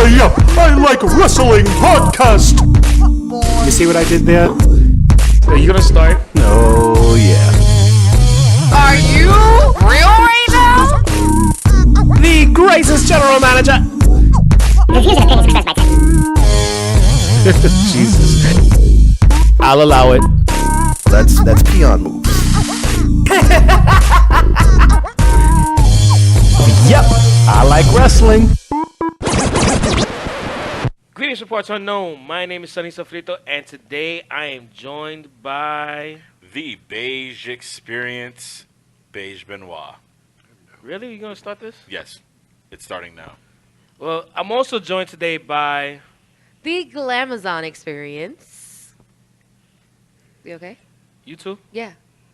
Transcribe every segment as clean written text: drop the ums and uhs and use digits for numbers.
Yep, I Like Wrestling podcast. You see what I did there? Are you gonna start? Oh, yeah. Are you real right now? The greatest general manager. Jesus. I'll allow it. That's peon moves. Yep, I like wrestling. Greetings, reports unknown. My name is Sunny Sofrito, and today I am joined by... The Beige Experience, Beige Benoit. Really? You gonna start this? Yes, it's starting now. Well, I'm also joined today by... The Glamazon Experience. You okay? You two? Yeah.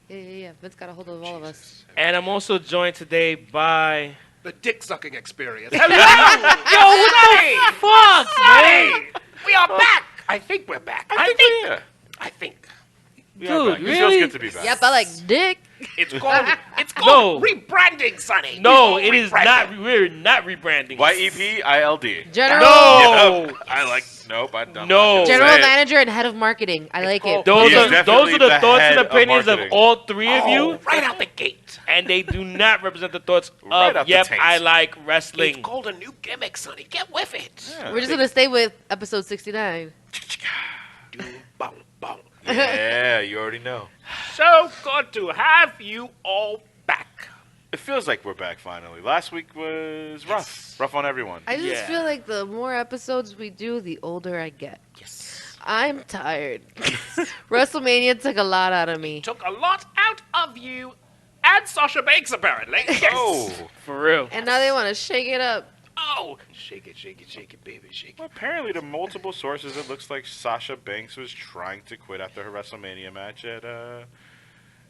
Yeah. Vince got a hold of all of us. And I'm also joined today by... The dick-sucking experience. Yo, what the fuck, man? We are back. I think we're back. I think. We are Dude, back. It really? feels good to be back. Yep, I like dick. It's called rebranding, Sonny. No, We it are is rebranding. not. We're not rebranding. YEPILD. General. No. Yep. I like. Nope. I don't. No. like it. General Say it. manager and head of marketing. I like it. Those He is are definitely the the thoughts head and of opinions of marketing. all three of you, Right out the gate. and they do not represent the thoughts Right of out the Yep, taint. I Like It's Wrestling. called a new gimmick, Sonny. Get with it. Yeah. We're just going to stay with episode 69. Doom, bong, bong. Yeah, you already know. So good to have you all back. It feels like we're back finally. Last week was rough. Rough on everyone. I just Yeah. feel like the more episodes we do, the older I get. Yes. I'm tired. WrestleMania took a lot out of me. Took a lot out of you and Sasha Banks, apparently. Yes. Oh. For real. And now they want to shake it up. Oh. Shake it, baby, shake Well, it. apparently, to multiple sources, it looks like Sasha Banks was trying to quit after her WrestleMania match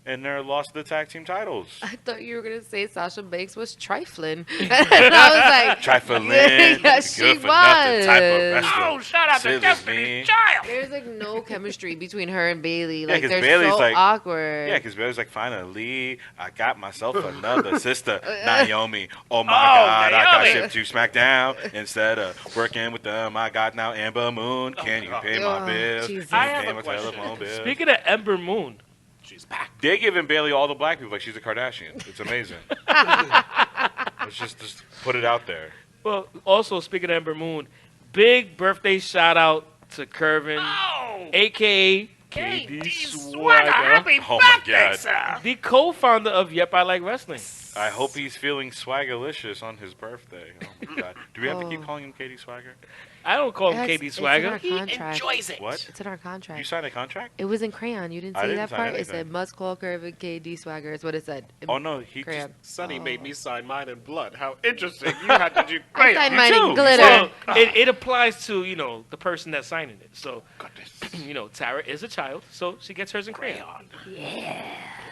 and their loss of the tag team titles. I thought you were going to say Sasha Banks was trifling. And I was like, Trifling, yeah, she good for nothing type of was. wrestler. Oh, shout out to Scissors Destiny's me. Child. there's like no chemistry between her and Bailey. Yeah, Like 'cause they're Bailey's so like- awkward. Yeah, because Bailey's like, finally, I got myself another sister, Naomi. Oh my Oh, God, I got Naomi. shipped to SmackDown instead of working with them. I got now Amber Moon. Can you pay my Oh, bills? Jesus. Can I you have pay a my question. telephone bills? Speaking of Ember Moon, She's back. They're giving Bailey all the black people like she's a Kardashian. It's amazing. Let's just put it out there. well, also speaking of Ember Moon, big birthday shout out to Kervin, Oh. aka KD KD Swagger. Swagger, Happy Oh my birthday, God. sir. the co-founder of Yep, I Like Wrestling. I hope he's feeling swaggerlicious on his birthday. Oh my God. Do we have to keep Oh. calling him Katie Swagger? I don't call him Yes, KD it's Swagger. in our He contract. enjoys it. What? It's in our You contract. signed a contract? It was in crayon. You didn't I see didn't that sign part? It anything. said must call Kervin KD Swagger. Is what it said. Oh no, he Crayon. Sonny Oh. made me sign mine in blood. How interesting. You had to do I great. signed you mine too. in glitter. Well, it applies to, the person that's signing it. So, Goodness. Tara is a child, so she gets hers in crayon. Crayon.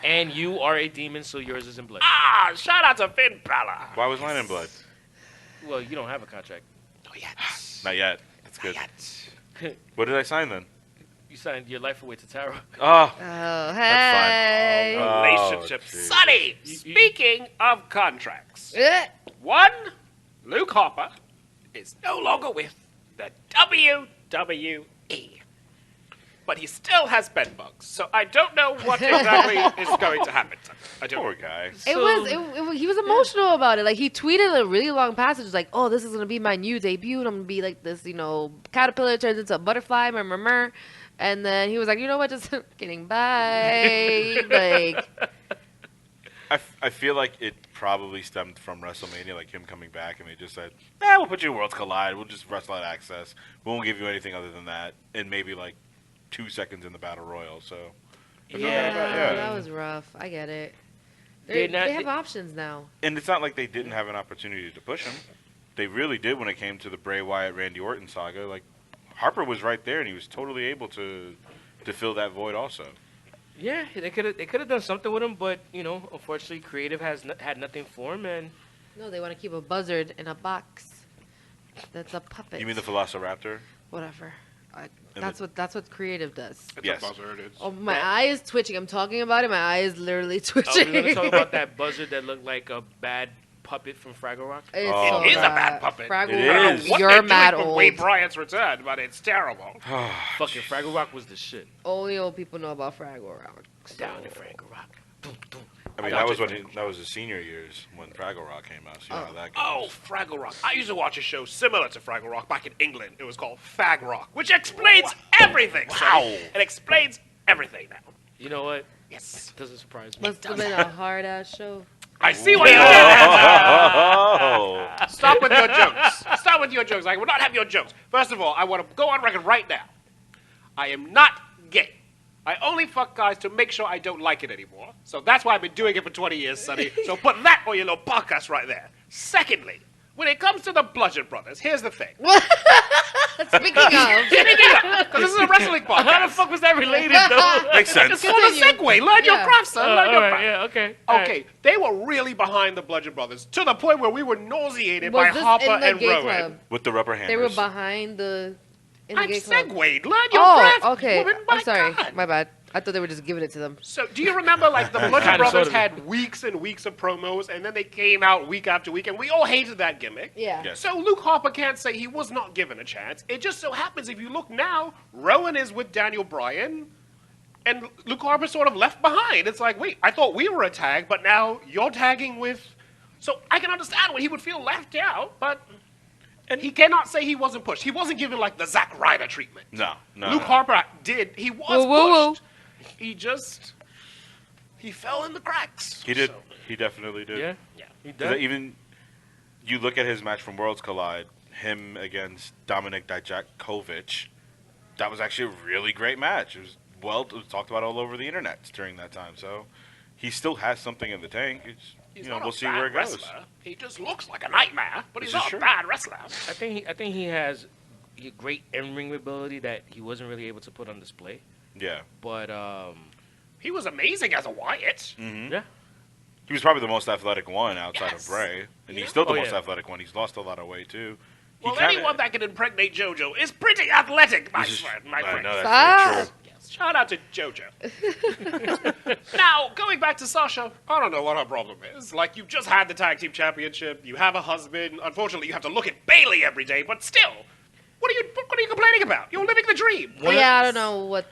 And you are a demon, so yours is in blood. Ah, shout out to Finn Balor. Why was mine in blood? Well, you don't have a contract. Not yet. Not yet. That's good. Not yet. What did I sign then? You signed your life away to Tara. Oh, Oh, fine. hey. Oh, Relationship. jeez. Sonny, speaking of contracts, Eh. one, Luke Harper is no longer with the WWE. But he still has bed bugs, so I don't know what exactly is going to happen to him. I don't poor guy. He was emotional about it. Like he tweeted a really long passage, like, "Oh, this is gonna be my new debut, and I'm gonna be like this, caterpillar turns into a butterfly, murmur." And then he was like, "You know what? Just kidding, bye." Like, I feel like it probably stemmed from WrestleMania, like him coming back, and they just said, we'll put you in Worlds Collide. We'll just wrestle at Access. We won't give you anything other than that. And maybe like 2 seconds in the Battle Royal, so... Yeah. that was rough. I get it. They're not- They have options now. And it's not like they didn't have an opportunity to push him. They really did when it came to the Bray Wyatt Randy Orton saga. Like Harper was right there, and he was totally able to fill that void also. Yeah, they could have done something with him, but unfortunately, creative had nothing for him, and No, they want to keep a buzzard in a box. That's a puppet. You mean the Velociraptor? Whatever. That's what creative does. It's Yes. a buzzard. It's Oh, my eye is twitching. I'm talking about it. My eye is literally we're twitching. gonna talk about that buzzard that looked like a bad puppet from Fraggle Rock? It's Oh, so It is a bad. bad puppet. Fraggle It Rock, is. What You're they're mad doing for Wade old. Bryant's return, but it's terrible. Fucking Fraggle Rock was the shit. Only old people know about Fraggle Rock. Down in Fraggle Rock. Boom, boom. I mean, got that was you. that was his senior years when Fraggle Rock came out. So you know how that Oh, goes. Fraggle Rock. I used to watch a show similar to Fraggle Rock back in England. It was called Fag Rock, which explains everything. Wow. Sonny. It explains everything now. You know what? Yes. Doesn't surprise me. Must have been a hard ass show. I see what you did. Oh. Stop with your jokes. Stop with your jokes. I will not have your jokes. First of all, I want to go on record right now. I am not gay. I only fuck guys to make sure I don't like it anymore. So that's why I've been doing it for 20 years, Sonny. So put that on your little podcast right there. Secondly, when it comes to the Bludgeon Brothers, here's the thing. Speaking of, Because this is a wrestling podcast. How the fuck was that related, though? Makes sense. It's called a segue. Learn your Yeah. craft, son. Learn your Alright, craft. yeah, okay. Alright. Okay, they were really behind the Bludgeon Brothers to the point where we were nauseated was by this Harper in the and gay Rowan. club? With the rubber hammers. They were behind the in the I'm gay club. segued. Learn your Oh, craft, okay. woman. My I'm sorry. God. My bad. I thought they were just giving it to them. So, do you remember, like, the Bludgeon Kinda, Brothers sort of. had weeks and weeks of promos, and then they came out week after week, and we all hated that gimmick? Yeah. Yes. So Luke Harper can't say he was not given a chance. It just so happens, if you look now, Rowan is with Daniel Bryan, and Luke Harper's sort of left behind. It's like, wait, I thought we were a tag, but now you're tagging with... So I can understand when he would feel left out, but... And he cannot say he wasn't pushed. He wasn't given, like, the Zack Ryder treatment. No. Luke Harper did. He was Woo, woo, woo. pushed. He fell in the cracks. He did. So, He definitely did. Yeah? yeah. He 'Cause did? even you look at his match from Worlds Collide, him against Dominik Dijakovic. That was actually a really great match. It was talked about all over the internet during that time. So he still has something in the tank. He's You know, not we'll a see bad where it goes. wrestler. He just looks like a nightmare, but he's This is not true. a bad wrestler. I think he has a great in-ring ability that he wasn't really able to put on display. Yeah. But, He was amazing as a Wyatt. yeah. He was probably the most athletic one outside Yes. of Bray, and Yeah. he's still the Oh, most yeah. athletic one. He's lost a lot of weight too. He Well, kinda- anyone that can impregnate JoJo is pretty athletic, my This is- friend. My I friend. know that's Ah. very true. Yes. Shout out to JoJo. Now, going back to Sasha, I don't know what her problem is. Like, you've just had the tag team championship. You have a husband. Unfortunately, you have to look at Bailey every day. But still, what are you complaining about? You're living the dream. One of- Yeah, I don't know what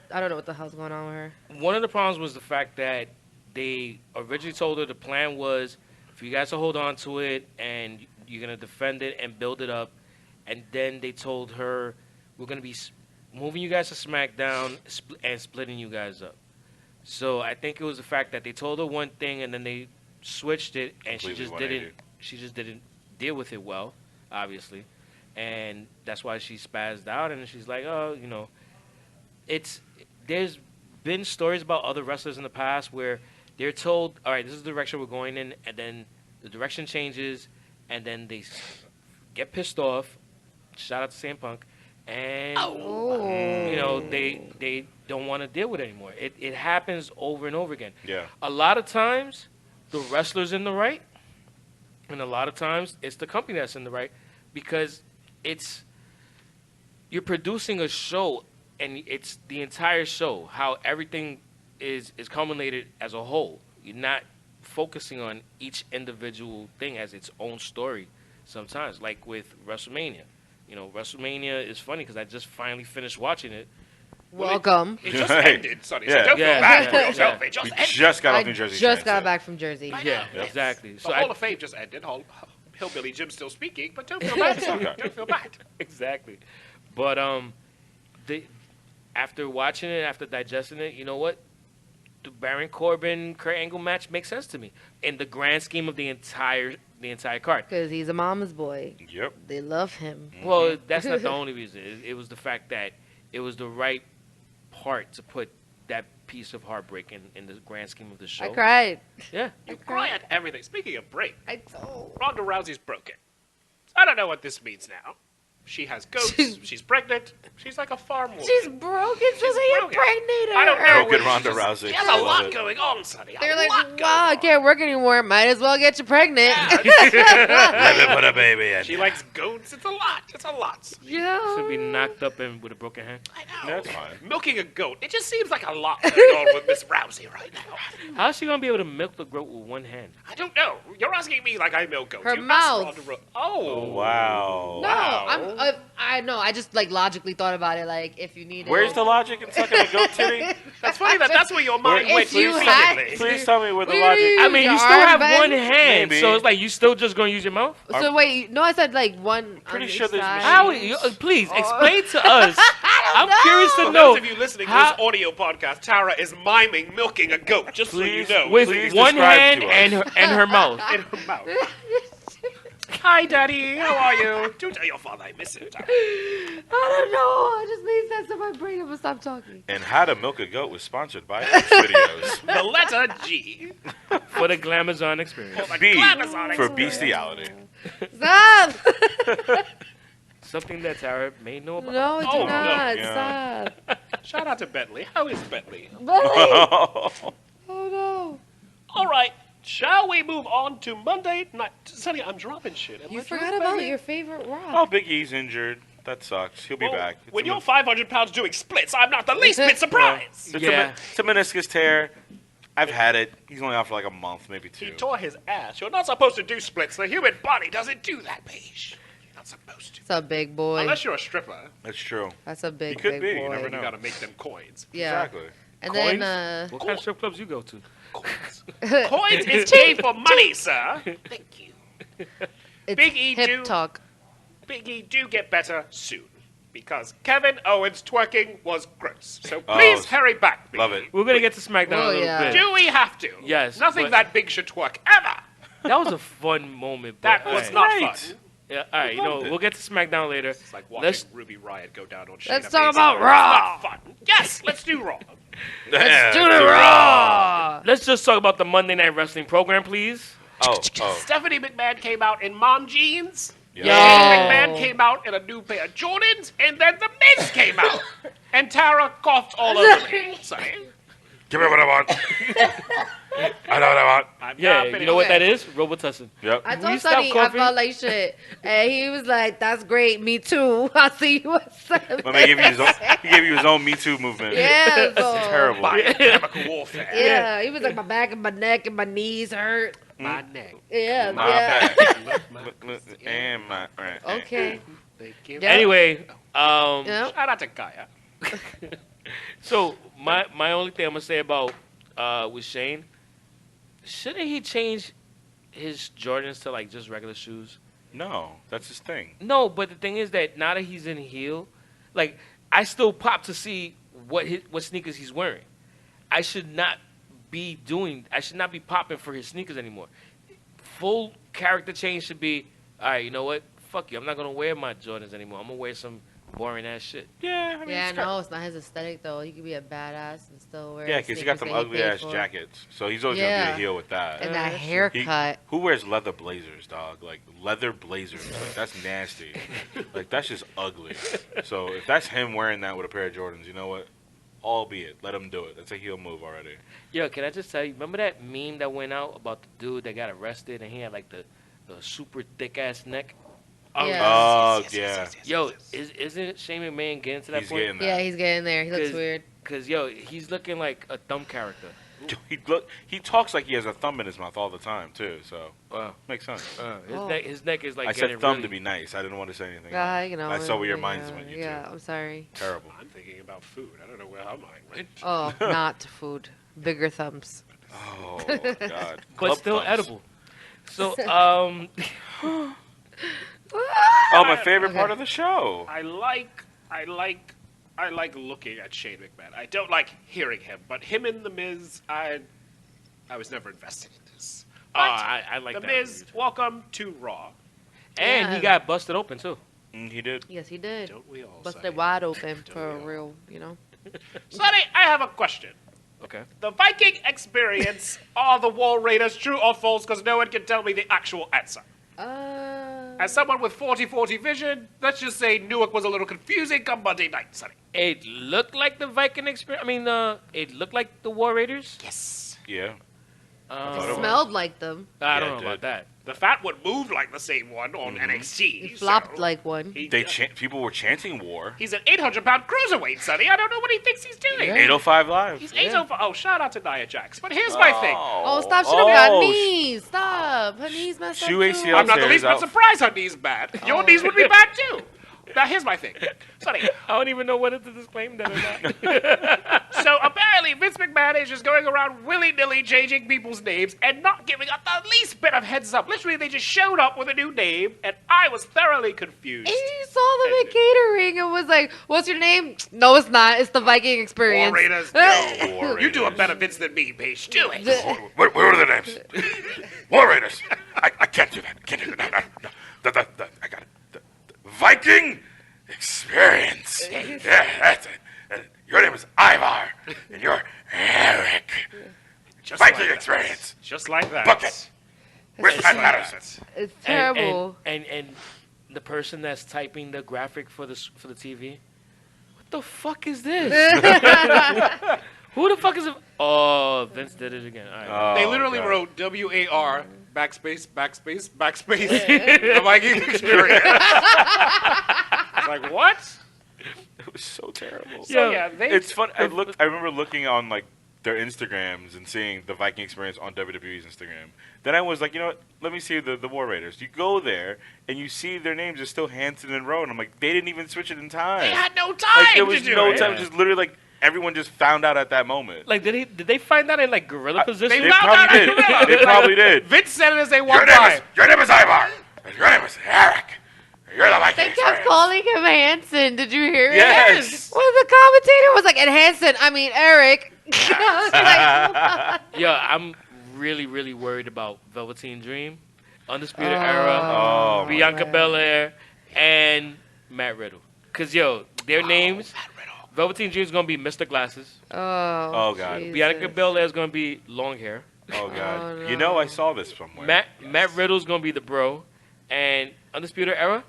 the hell's going on with her. One of the problems was the fact that they originally told her the plan was for you guys to hold on to it and you're going to defend it and build it up. And then they told her we're going to be moving you guys to SmackDown and splitting you guys up. So I think it was the fact that they told her one thing and then they switched it and Completely she 180. just didn't deal with it well, obviously. And that's why she spazzed out and she's like, oh, you know, there's been stories about other wrestlers in the past where they're told, all right, this is the direction we're going in, and then the direction changes, and then they get pissed off. Shout out to CM Punk, and you know they don't want to deal with it anymore. It happens over and over again. Yeah. A lot of times, the wrestler's in the right, and a lot of times it's the company that's in the right because you're producing a show, and it's the entire show, how everything is culminated as a whole. You're not focusing on each individual thing as its own story sometimes, like with WrestleMania. You know, WrestleMania is funny because I just finally finished watching it. Welcome. It just Hey. ended, Sonny. Yeah. So don't Yeah. feel bad for Yeah. yourself. It just We ended. just got I off New Jersey. just got Transit. back from Jersey. Yeah, Yes. exactly. The So Hall of Fame just ended. Hillbilly Jim's still speaking, but don't feel bad, Sonny. Okay. Don't feel bad. exactly. But after watching it, after digesting it, you know what? The Baron Corbin Kurt Angle match makes sense to me in the grand scheme of the entire card. Because he's a mama's boy. Yep. They love him. Well, that's not the only reason. It was the fact that it was the right part to put that piece of heartbreak in the grand scheme of the show. I cried. Yeah. You cry at everything. Speaking of break, I told. Ronda Rousey's broken. I don't know what this means now. She has goats. She's pregnant. She's like a farm woman. She's broken, so they broken. impregnate her. I don't know. Broken Ronda Rousey. She has I a love lot it. going on, Sonny. They're a like, lot going wow, I on. can't work anymore. Might as well get you pregnant. Let me put a baby in. She likes goats. It's a lot. It's a lot. Yeah. Should be knocked up and with a broken hand. I know. That's fine. Milking a goat. It just seems like a lot going on with Miss Rousey right now. How's she gonna be able to milk the goat with one hand? I don't know. You're asking me like I milk goats. Her You asked mouth. Ronda Oh. Wow. No, Wow. I know. I just like logically thought about it. Like, if you need Where's the logic in sucking a goat titty? That's funny that's where your mind If went you immediately. Please tell me where the Where logic. do I mean, you Your still arm have bend? one hand, Maybe. so it's like you still just gonna use your mouth. So wait, no, I said like one. Pretty on sure each there's side. How? Please explain to us. I'm curious to For know. those of you listening how- to this audio podcast, Tara is miming milking a goat, just Please, so you know. with Please one describe hand to us. and her mouth. In her mouth. Hi, Daddy. How are you? Do tell your father I miss him, Tara. I don't know. I just made sense in my brain. I'm gonna stop talking. And How to Milk a Goat was sponsored by X Videos. The letter G. For the Glamazon experience. The B Glamazon for experience. bestiality. Stop! Something that Tara may know about. No, do Oh, no. not. Yeah. Stop. Shout out to Bentley. How is Bentley? Billy. Oh, Oh no. All right. Shall we move on to Monday night? Sonny, I'm dropping shit. Am You I forgot dropping about it? your favorite rock. Big E's injured. That sucks. He'll be Well, back. It's when a you're men- 500 pounds doing splits, I'm not the least bit surprised. it's, Yeah. it's a meniscus tear. I've had it. He's only out for like a month, maybe He 2. tore his ass. You're not supposed to do splits. The human body doesn't do that, Paige. You're not supposed to. That's a big boy. Unless you're a stripper. That's true. That's a big, He could big be, you boy. never You know. gotta make them coins. Yeah. Exactly. And Coins? then What kind of strip clubs you go to? Coins. Coins is paid for money, sir. Thank you. it's Big E hip do- talk. Big E, do get better soon. Because Kevin Owens twerking was gross. So Oh, please hurry back. Big Love E. it. We're gonna get to SmackDown Oh, a little yeah. bit. Do we have to? Yes, Nothing but- that big should twerk ever. That was a fun moment. That but, was all not Great. fun. Yeah, all right, you know, loved it. we'll get to SmackDown later. It's like watching Let's Ruby Riott go down on Shayna Let's talk Baszler. about It's Raw. not fun. Yes, let's do Raw. Let's Do the Raw. let's just talk about the Monday Night Wrestling program, please. Oh. Stephanie McMahon came out in mom jeans. Yeah. Shane McMahon came out in a new pair of Jordans, and then the Miz came out, and Tara coughed all over me. Sorry. Give me what I want. I know what I want. I'm Yeah, not you finished. know what Okay. that is? Robitussin. Yep. I Will told you stop Sonny I coughing? felt like shit, and he was like, "That's great, me too." I'll see you at 7. My man gave you his own, he gave you his own Me Too movement. Yeah, so, Terrible. Chemical warfare. Yeah, he was like, my back and my neck and my knees hurt. My neck. Yeah, My yeah. back. And my right. Okay. Thank you. Yeah. Anyway, Yeah. Shout out to Gaia. so my only thing I'm gonna say about with Shane, shouldn't he change his Jordans to like just regular shoes? No, that's his thing. No, but the thing is that now that he's in heel, like I still pop to see what sneakers he's wearing. I should not be popping for his sneakers anymore. Full character change should be, all right, you know what? Fuck you. I'm not going to wear my Jordans anymore. I'm going to wear some boring ass shit. Yeah, I mean, Yeah, it's got- no, it's not his aesthetic though. He could be a badass and still wear. Yeah, because he got sneakers them that he ugly paid ass for. jackets, so he's always gonna be Yeah. a heel with that. And that that's true. He- haircut. who wears leather blazers, dog? Like leather blazers, like that's nasty. Like that's just ugly. So if that's him wearing that with a pair of Jordans, you know what? Albeit, let him do it. That's a heel move already. Yo, can I just tell you, remember that meme that went out about the dude that got arrested and he had like the super thick ass neck? Yeah. Oh yeah, Yo, isn't Shane McMahon getting to that he's point? getting Yeah, that. he's getting there. He looks 'Cause- weird. Cause yo, he's looking like a thumb character. He talks like he has a thumb in his mouth all the time too. So Wow. makes sense. Oh. His neck is like I said getting thumb really, to be nice. I didn't want to say anything. You know. I saw where your minds went. You Yeah, too. I'm sorry. Terrible. I'm thinking about food. I don't know where our mind went. Oh, not food. Bigger thumbs. Oh God. but Club still thumbs. edible. So Oh, my favorite Okay. part of the show. I like looking at Shane McMahon. I don't like hearing him, but him and the Miz, I was never invested in this. But I like the that. Miz, welcome to Raw. And Yeah. he got busted open too. He did. Yes, he did. Don't we all? Busted Sonny? wide open Don't for we all? real, you know. Sonny, I have a question. Okay. The Viking experience are the Wall Raiders true or false? Because no one can tell me the actual answer. As someone with 40/40 vision, let's just say Newark was a little confusing come Monday night, Sonny. It looked like the Viking experience. I mean, it looked like the War Raiders. Yes. Yeah. Uh, Smelled like them. I don't Yeah, know it about did. that. The fat one moved like the same one on NXT. He flopped so like one. he- People were chanting war. He's an 800-pound cruiserweight, Sonny. I don't know what he thinks he's doing. 805 Live. He's 805. Oh, shout out to Nia Jax. But here's my thing. Oh, stop. She don't got knees. Stop. Her knees messed up. Shoe too. ACL. I'm not the tears least bit out. surprised her knees bad. Your knees would be bad too. Now here's my thing, Sonny. I don't even know whether to disclaim that or not. So apparently Vince McMahon is just going around willy-nilly changing people's names and not giving us the least bit of heads up. Literally, they just showed up with a new name, and I was thoroughly confused. And you saw them at catering and was like, "What's your name?" No, it's not. It's the Viking Experience. War Raiders, War You do a Raiders. better Vince than me, Paige. Do it. Where are the names? War Raiders. I can't do that. I can't do that. No. I got it. The Viking Experience. Yeah, that's it. Your name is Ivar, and you're Eric. Just Viking like that. Experience. Just like that. Book it. Where's Just Pat like Patterson? that. It's terrible. And the person that's typing the graphic for the TV. What the fuck is this? Who the fuck is it? Oh, Vince did it again. All right. They literally God. wrote WAR backspace the Viking Experience. It's like what? It was so terrible. So yeah, they. It's fun. I remember looking on like their Instagrams and seeing the Viking Experience on WWE's Instagram. Then I was like, you know what? Let me see the War Raiders. You go there and you see their names are still Hanson and Rowan. I'm like, they didn't even switch it in time. They had no time Like there was to do no it. time. Just literally like everyone just found out at that moment. Like, did they find that in like gorilla position? They found out probably at did. Gorilla. They probably did. Vince said it as they walked by. Your name is Ivar. And your name is Eric. You're the Viking They kept Experience. calling him Hanson. Did you hear it? Yes. Well, the commentator was like, "And Hanson, I mean Eric." I was like, Yeah, I'm really worried about Velveteen Dream, Undisputed Oh. Era, Oh, my Bianca Belair, and Matt Riddle. Cause their names. Velveteen Dream's gonna be Mr. Glasses. Oh, God. Jesus. Bianca Belair's gonna be long hair. Oh God. Oh, no. You know I saw this somewhere. Matt Riddle's gonna be the bro, and Undisputed Era,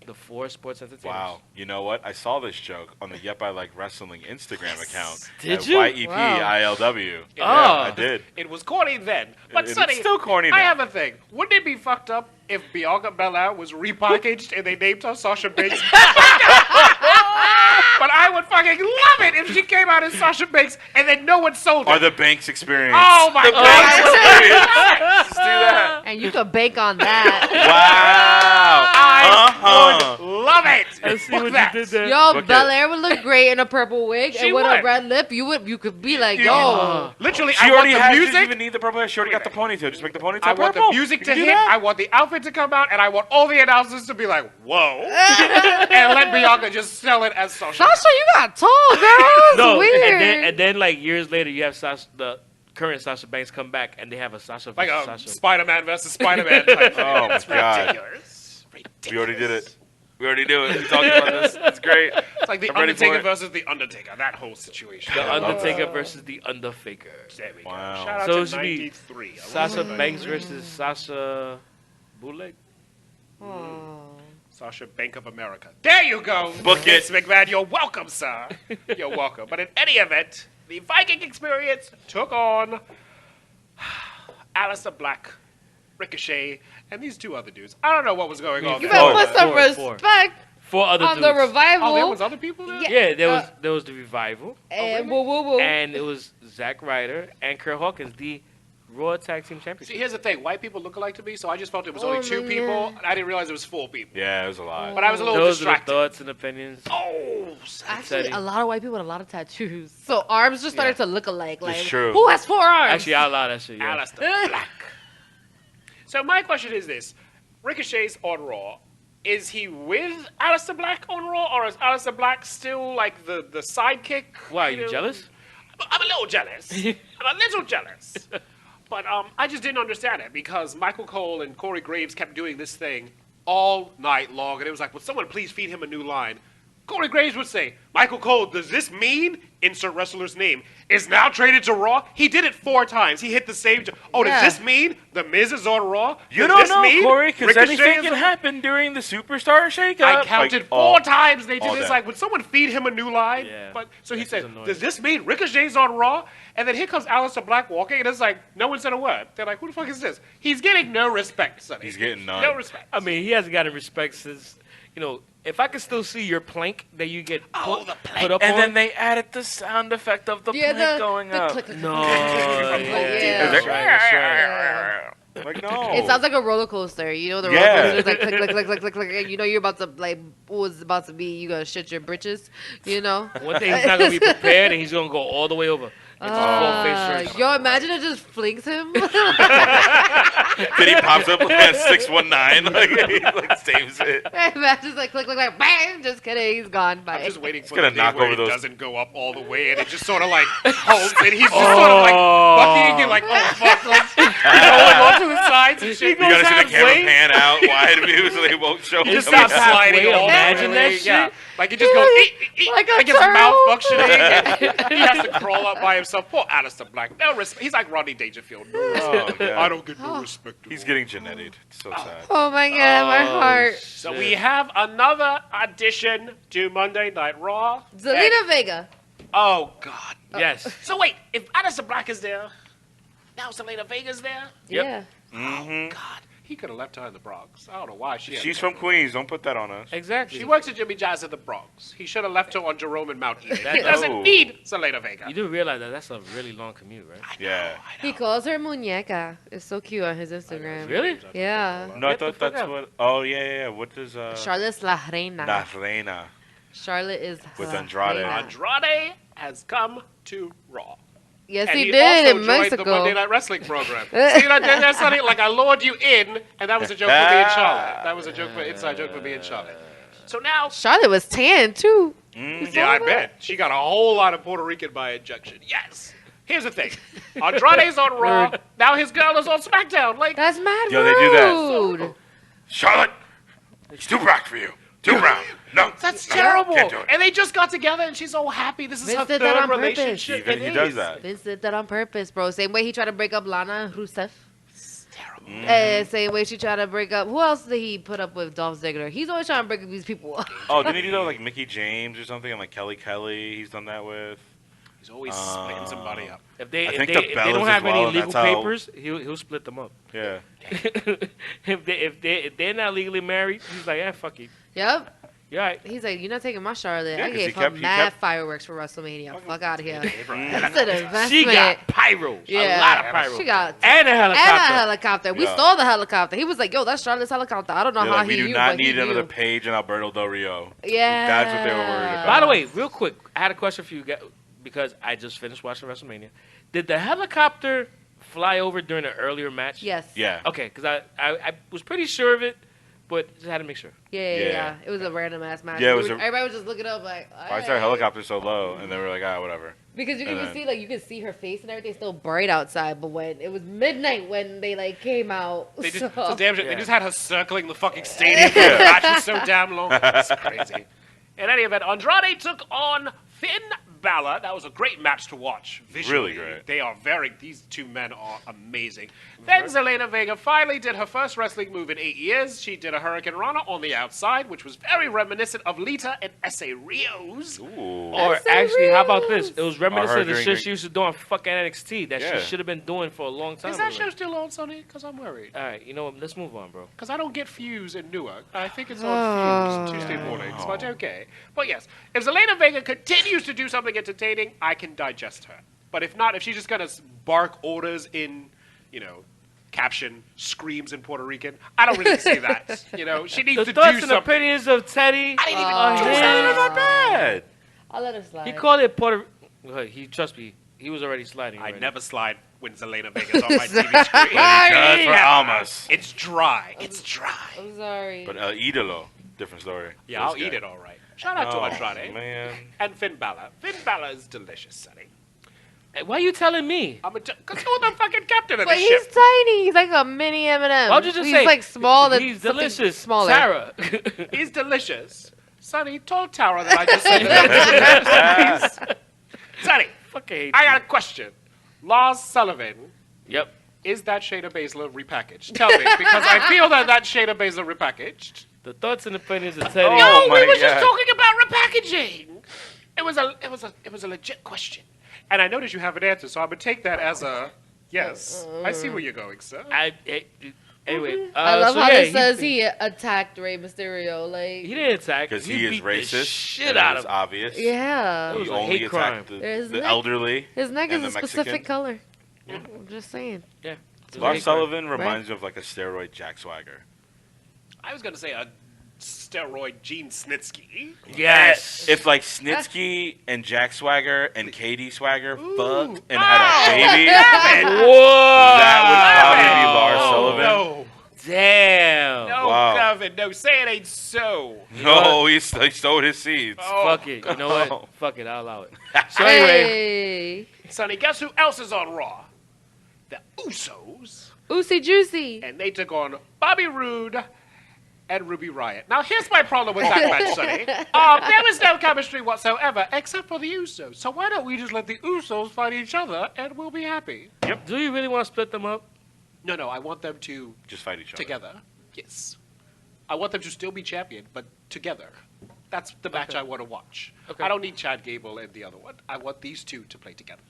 the 4 Sports Entertainers. Wow. You know what? I saw this joke on the Yep I Like Wrestling Instagram account. Did at you? YEPILW. Yeah, Oh. I did. It was corny then, but It's Sonny, still corny now. I have a thing. Wouldn't it be fucked up if Bianca Belair was repackaged and they named her Sasha Banks? But I would fucking love it if she came out as Sasha Banks and then no one sold Or it. the Banks Experience. Oh my The God. Banks Experience. Let's do that. And you could bank on that. Wow. Love it. I see Book what that. you did there. Yo, Look Belair would look great in a purple wig, She and with would. a red lip, you could be like, You- yo. Literally, She I want already the has. She doesn't music. even need the purple hair. She already got the ponytail. Just make the ponytail I want purple. the music You to can do hit. that. I want the outfit to come out, and I want all the announcers to be like, "Whoa!" and let Bianca just sell it as Sasha. Sasha, you got tall, girl. It's No, weird. and then like years later, you have the current Sasha Banks come back, and they have a Sasha Like versus a Sasha. Spider-Man versus Spider-Man. Type thing. Oh my That's God. ridiculous. We already did it. We already do it. We talked about this. It's great. It's like the I'm ready for Undertaker it. versus the Undertaker. That whole situation. The Undertaker versus the Underfaker. There we go. Wow. Shout out So to it should be 93. Sasha Banks versus Sasha Bootleg. Oh. Sasha Bank of America. There you go. Book it. Vince McMahon, you're welcome, sir. You're welcome. But in any event, the Viking Experience took on Aleister Black, Ricochet, and these 2 other dudes. I don't know what was going on You there. better Oh, put some four. respect 4 other on dudes. the revival. Oh, there was other people there? Yeah. Yeah, there was the Revival, And woo woo woo. and it was Zack Ryder and Kurt Hawkins, the Raw Tag Team See, Championship. here's the thing. White people look alike to me, so I just felt it was only Oh, 2 man. people. And I didn't realize it was 4 people. Yeah, it was a lot. But I was a little Those are the distracted. thoughts and opinions. Oh, Actually, Teddy. a lot of white people with a lot of tattoos. So arms just started to look alike. Like, true. who has 4 arms? Actually, I'll allow that shit. Yeah. Aleister Black. So my question is this. Ricochet's on Raw. Is he with Aleister Black on Raw, or is Aleister Black still like the sidekick? Why, are you know? jealous? I'm a little jealous. I'm a little jealous. But I just didn't understand it because Michael Cole and Corey Graves kept doing this thing all night long. And it was like, would someone please feed him a new line? Corey Graves would say, Michael Cole, does this mean, insert wrestler's name, is now traded to Raw? He did it 4 times. He hit the same. Oh, Yeah. does this mean The Miz is on Raw? You Does don't this know, mean Corey, because Ricochet anything is can on- happen during the Superstar shakeup. I counted Like, 4 times they did all this. day. Like, would someone feed him a new line? Yeah. But so he This is said, annoying. does this mean Ricochet's on Raw? And then here comes Aleister Black walking, and it's like, no one said a word. They're like, who the fuck is this? He's getting no respect, Sonny. He's getting none. No respect. I mean, he hasn't gotten respect since, if I could still see your plank that you get put up And on. then they added the sound effect of the Yeah, plank going up. click, click, No. click, click, click, yeah, yeah. that's right, that's right. Like, no. It sounds like a roller coaster. You know, the Yeah. roller coaster is like click, click, click, click, click, click, and you know you're about to like what's about to be. You gonna shit your britches. You know. One thing, he's not going to be prepared, and he's going to go all the way over. It's a full face first. Yo, imagine it just flings him. Then he pops up at 619, like, he like saves it. imagine like click, click, like bang. Just kidding, he's gone. Bye. I'm just waiting for gonna the day knock where over it those- doesn't go up all the way, and it just sort of like holds, and he's just sort of like bucking and like, oh fuck, like he's going off to the sides and shit. You gotta see the camera halfway. pan out wide view so they won't show. He just him. stops sliding halfway, all imagine the that way. shit. Yeah. Like it just goes Like a like his turtle. mouth functioning. He has to crawl up by himself. Poor Aleister Black. No respect. He's like Rodney Dangerfield. No respect. Oh, God. I don't get no respect. at He's all. getting genetied. It's so sad. Oh my god, my heart. So we have another addition to Monday Night Raw. Zelina Vega. Oh God. Yes. So wait, if Aleister Black is there, now Zelina Vega's there. Yep. Yeah. Oh God, he could have left her in the Bronx. I don't know why she. She's from Queens. Don't put that on us. Exactly. She works at Jimmy Jazz in the Bronx. He should have left her on Jerome and Mount Eden. He That- doesn't Oh. need Zelina Vega. You do realize that that's a really long commute, right? Yeah. He calls her muñeca. It's so cute on his Instagram. Really? Yeah. No, I Get the thought fuck that's out. what. Oh yeah. What does Charlotte's La Reina. La Reina Charlotte is with La Andrade? Reina. Andrade has come to Raw. Yes, And he he did also in joined the Mexico. Monday Night Wrestling program. See what I did there, Sonny? Like I lured you in, and that was a joke for me and Charlotte. That was a joke for inside joke for me and Charlotte. So now, Charlotte was tan too. yeah, I bet she got a whole lot of Puerto Rican by injection. Yes. Here's the thing: Andrade's on Raw. Now his girl is on SmackDown. Like, That's mad Yo, they do that. rude. Charlotte, it's too black for you. Too brown. No. that's no, terrible. Can't do it. And they just got together, and she's all happy. This is Vince her did that third on purpose. relationship. He It does is. that. Vince did that on purpose, bro. Same way he tried to break up Lana and Rusev. Terrible. Same way she tried to break up. Who else did he put up with? Dolph Ziggler. He's always trying to break up these people. Oh, didn't he do that with, like Mickey James or something? And like Kelly, he's done that with. He's always splitting somebody up. If they I if think they, the if they Bellas don't as have well, any and legal that's how- papers, he'll split them up. Yeah. if they're not legally married, he's like, yeah, fuck you. Yep. You're right. He's like, you're not taking my Charlotte. Yeah, I 'cause gave he her kept- mad fireworks for WrestleMania. Fuck out of here. That's an investment. She got pyros. Yeah. A lot of pyros. She got and a and helicopter. a helicopter. We Yeah. saw the helicopter. He was like, yo, that's Charlotte's helicopter. I don't know They're how like, we he do knew, not but he need another knew. Paige and Alberto Del Rio. Yeah. That's what they were worried about. By the way, real quick, I had a question for you guys because I just finished watching WrestleMania. Did the helicopter fly over during an earlier match? Yes. Yeah. Okay, because I was pretty sure of it, but just had to make sure. Yeah. It was a random ass match. Yeah, it was Everybody was just looking up like, Why is our helicopter so low? And they were like, whatever. Because you can And even then- see, like, you can see her face and everything still bright outside. But when it was midnight when they like came out, They just, so- so damn shit. Yeah. They just had her circling the fucking stadium. The match was so damn long. It's crazy. In any event, Andrade took on Finn Balor. That was a great match to watch. Visually. Really great. They are these two men are amazing. Then Zelina Vega finally did her first wrestling move in 8 years. She did a Hurricane Rana on the outside, which was very reminiscent of Lita and S.A. Rios. Ooh. Or That's so actually, how about real. this? It was reminiscent of the during shit the- she used to do on fucking NXT that Yeah. she should have been doing for a long time. Is that already. show still on, Sonny? Because I'm worried. All right, you know what? Let's move on, bro. Because I don't get Fuse in Newark. I think it's on Fuse Tuesday mornings, but okay. But yes, if Zelina Vega continues to do something entertaining, I can digest her. But if not, if she's just going to bark orders in, caption, screams in Puerto Rican, I don't really see that. She needs The to do thoughts and something. opinions of Teddy. I didn't even are do his. that. Not bad. I'll let her slide. He called it Puerto. He trust me. He was already sliding. I already. never slide when Zelina Vega's on my TV screen. Good for Almas. It's dry. It's dry. I'm sorry. But Idolo, different story. Yeah, I'll eat it all right. Shout out to Andrade. Man. And Finn Balor. Finn Balor is delicious, Sonny. Hey, why are you telling me? Because who's the fucking captain of But this he's ship? tiny. He's like a mini M&M. Why don't you just he's say like small and he's something delicious, smaller. Sarah? He's delicious. Sonny, told Tara that I just said that. Please. Sonny, Fucking hate I you. got a question. Lars Sullivan, Yep. is that Shayna Baszler repackaged? Tell me, because I feel that Shayna Baszler repackaged. The thoughts and opinions of Teddy. Oh, No, we my were just God. talking about repackaging. It was a legit question, and I noticed you have an answer, so I'm gonna take that as a yes. I see where you're going, sir. Anyway, I love so how yeah, this says he attacked Rey Mysterio. Like, he didn't attack Because he is beat the racist. shit and out it of is him. obvious. yeah, It was He a only hate attacked His the neck- elderly. his neck and is a the specific Mexican. color. I'm just saying. Yeah. It was a Lars hate crime. Sullivan reminds me of like a steroid Jack Swagger. I was gonna say a steroid Gene Snitsky. Yes. If like Snitsky and Jack Swagger and Katie Swagger fucked and had a baby, that would probably be Lars Sullivan. No, Damn. no, Wow. Gavin, no, say it ain't so. No, he sowed his seeds. Oh, Fuck it. You know what? Oh. Fuck it. I'll allow it. So anyway, Hey, Sonny, guess who else is on Raw? The Usos, Oosey Juicy. and they took on Bobby Roode and Ruby Riott. Now, here's my problem with that match, Sonny. There was no chemistry whatsoever, except for the Usos. So why don't we just let the Usos fight each other, and we'll be happy? do you really want to split them up? No, I want them to Just fight each other. together. Yes. I want them to still be champion, but together. That's the match I want to watch. Okay. I don't need Chad Gable and the other one. I want these two to play together.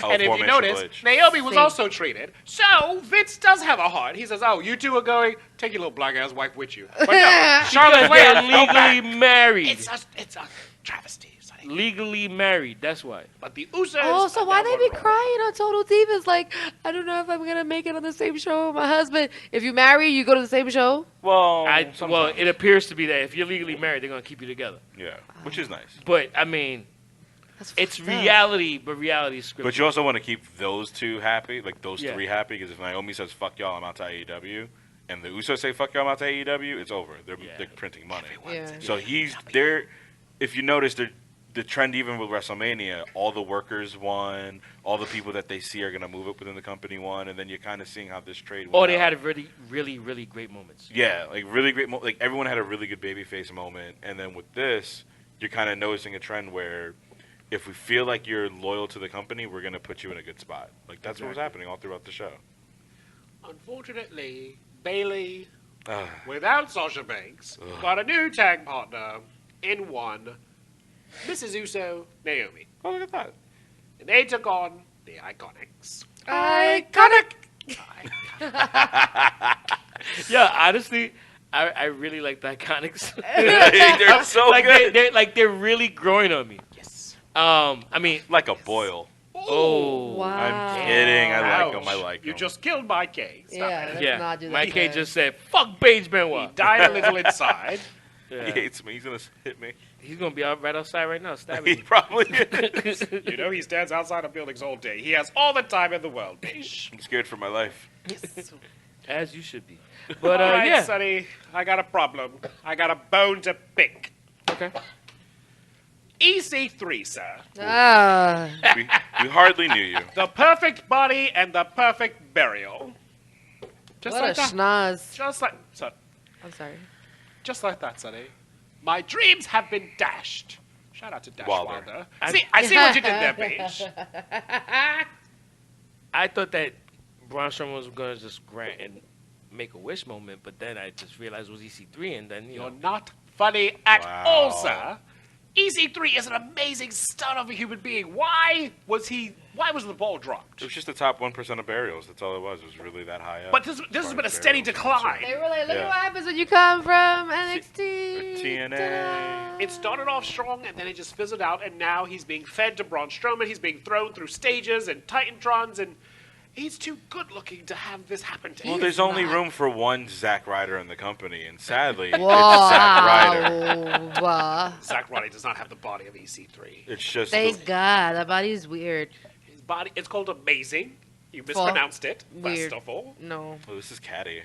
Oh, And if you formation notice, Triple H. Naomi was Same. also traded. So Vince does have a heart. He says, "Oh, you two are going. Take your little black ass wife with you." But no, Charlotte They're Flair, go back. legally married. It's a travesty, Sonny. Legally married. That's why. But the Usos. Oh, so are why now they be on Raw. crying on Total Divas? Like, I don't know if I'm gonna make it on the same show with my husband. If you marry, you go to the same show. Well, Well, sometimes. it appears to be that if you're legally married, they're gonna keep you together. Yeah, which is nice. But I mean, That's it's fucked up. reality, but reality is scripted. But you also want to keep those two happy, like those Yeah. three happy, because if Naomi says "fuck y'all, I'm out to AEW," and the Usos say "fuck y'all, I'm out to AEW," it's over. They're printing money. Yeah. So he's there. If you notice, the trend even with WrestleMania, all the workers won, all the people that they see are gonna move up within the company won, and then you're kind of seeing how this trade. Or went they out. had really great moments. Yeah, like really great. Like everyone had a really good babyface moment, and then with this, you're kind of noticing a trend where, if we feel like you're loyal to the company, we're gonna put you in a good spot. Like that's what was happening all throughout the show. Unfortunately, Bailey, Ugh. without Sasha Banks, got a new tag partner in one, Mrs. Uso, Naomi. Oh, look at that. And they took on the Iconics. Iconic. Yeah, honestly, I really like the Iconics. They're so like good. they're really growing on me. Yes. I mean, Like a boil. oh, Wow. I'm kidding. I like them. I Ouch. like You them. just killed my K. Stop Yeah, it. let's yeah. not do that. Mike K again. just said, "Fuck Paige He Benoit." died a little inside. Yeah. He hates me. He's gonna hit me. He's gonna be out right outside right now, He stabbing me. probably is. You know, he stands outside of buildings all day. He has all the time in the world, bitch. I'm scared for my life. As you should be. But All right, yeah. Sonny, I got a problem. I got a bone to pick. Okay. EC3, sir. Ah. We hardly knew you. The perfect body and the perfect burial. Just What like a that. schnoz. Just like, son, I'm sorry. just like that, Sonny. My dreams have been dashed. Shout out to Dash Wilder. Wilder. I see what you did there, Paige. I thought that Braun Strowman was gonna just grant and make a wish moment, but then I just realized it was EC3, and then You're not funny at Wow. all, sir. EC3 is an amazing stud of a human being. Why was the ball dropped? It was just the top 1% of burials. That's all it was. It was really that high up. But this has been a steady decline. They were like, look Yeah. at what happens when you come from NXT. TNA. Ta-da. It started off strong and then it just fizzled out, and now he's being fed to Braun Strowman. He's being thrown through stages and Titantrons, and he's too good looking to have this happen to Well, him. there's only room for one Zack Ryder in the company, and sadly, Whoa. it's Zack Ryder. Wow. Zack Ryder does not have the body of EC3. It's just Thank God. That body's weird. His body, it's called amazing. You mispronounced it, Weird. first of all. No. oh, this is catty.